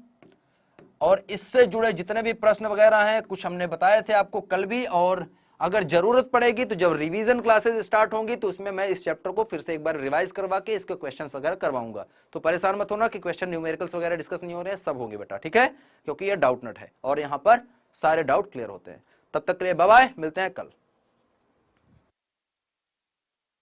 और इससे जुड़े जितने भी प्रश्न वगैरह हैं कुछ हमने बताए थे आपको कल भी, और अगर जरूरत पड़ेगी तो जब रिवीजन क्लासेस स्टार्ट होंगी तो उसमें मैं इस चैप्टर को फिर से एक बार रिवाइज करवा के इसके क्वेश्चंस वगैरह करवाऊंगा। तो परेशान मत होना कि क्वेश्चन न्यूमेरिकल्स वगैरह डिस्कस नहीं हो रहे हैं, सब होंगे बेटा। ठीक है, क्योंकि ये डाउट नट है और यहाँ पर सारे डाउट क्लियर होते हैं। तब तक के लिए बाय बाय, मिलते हैं कल।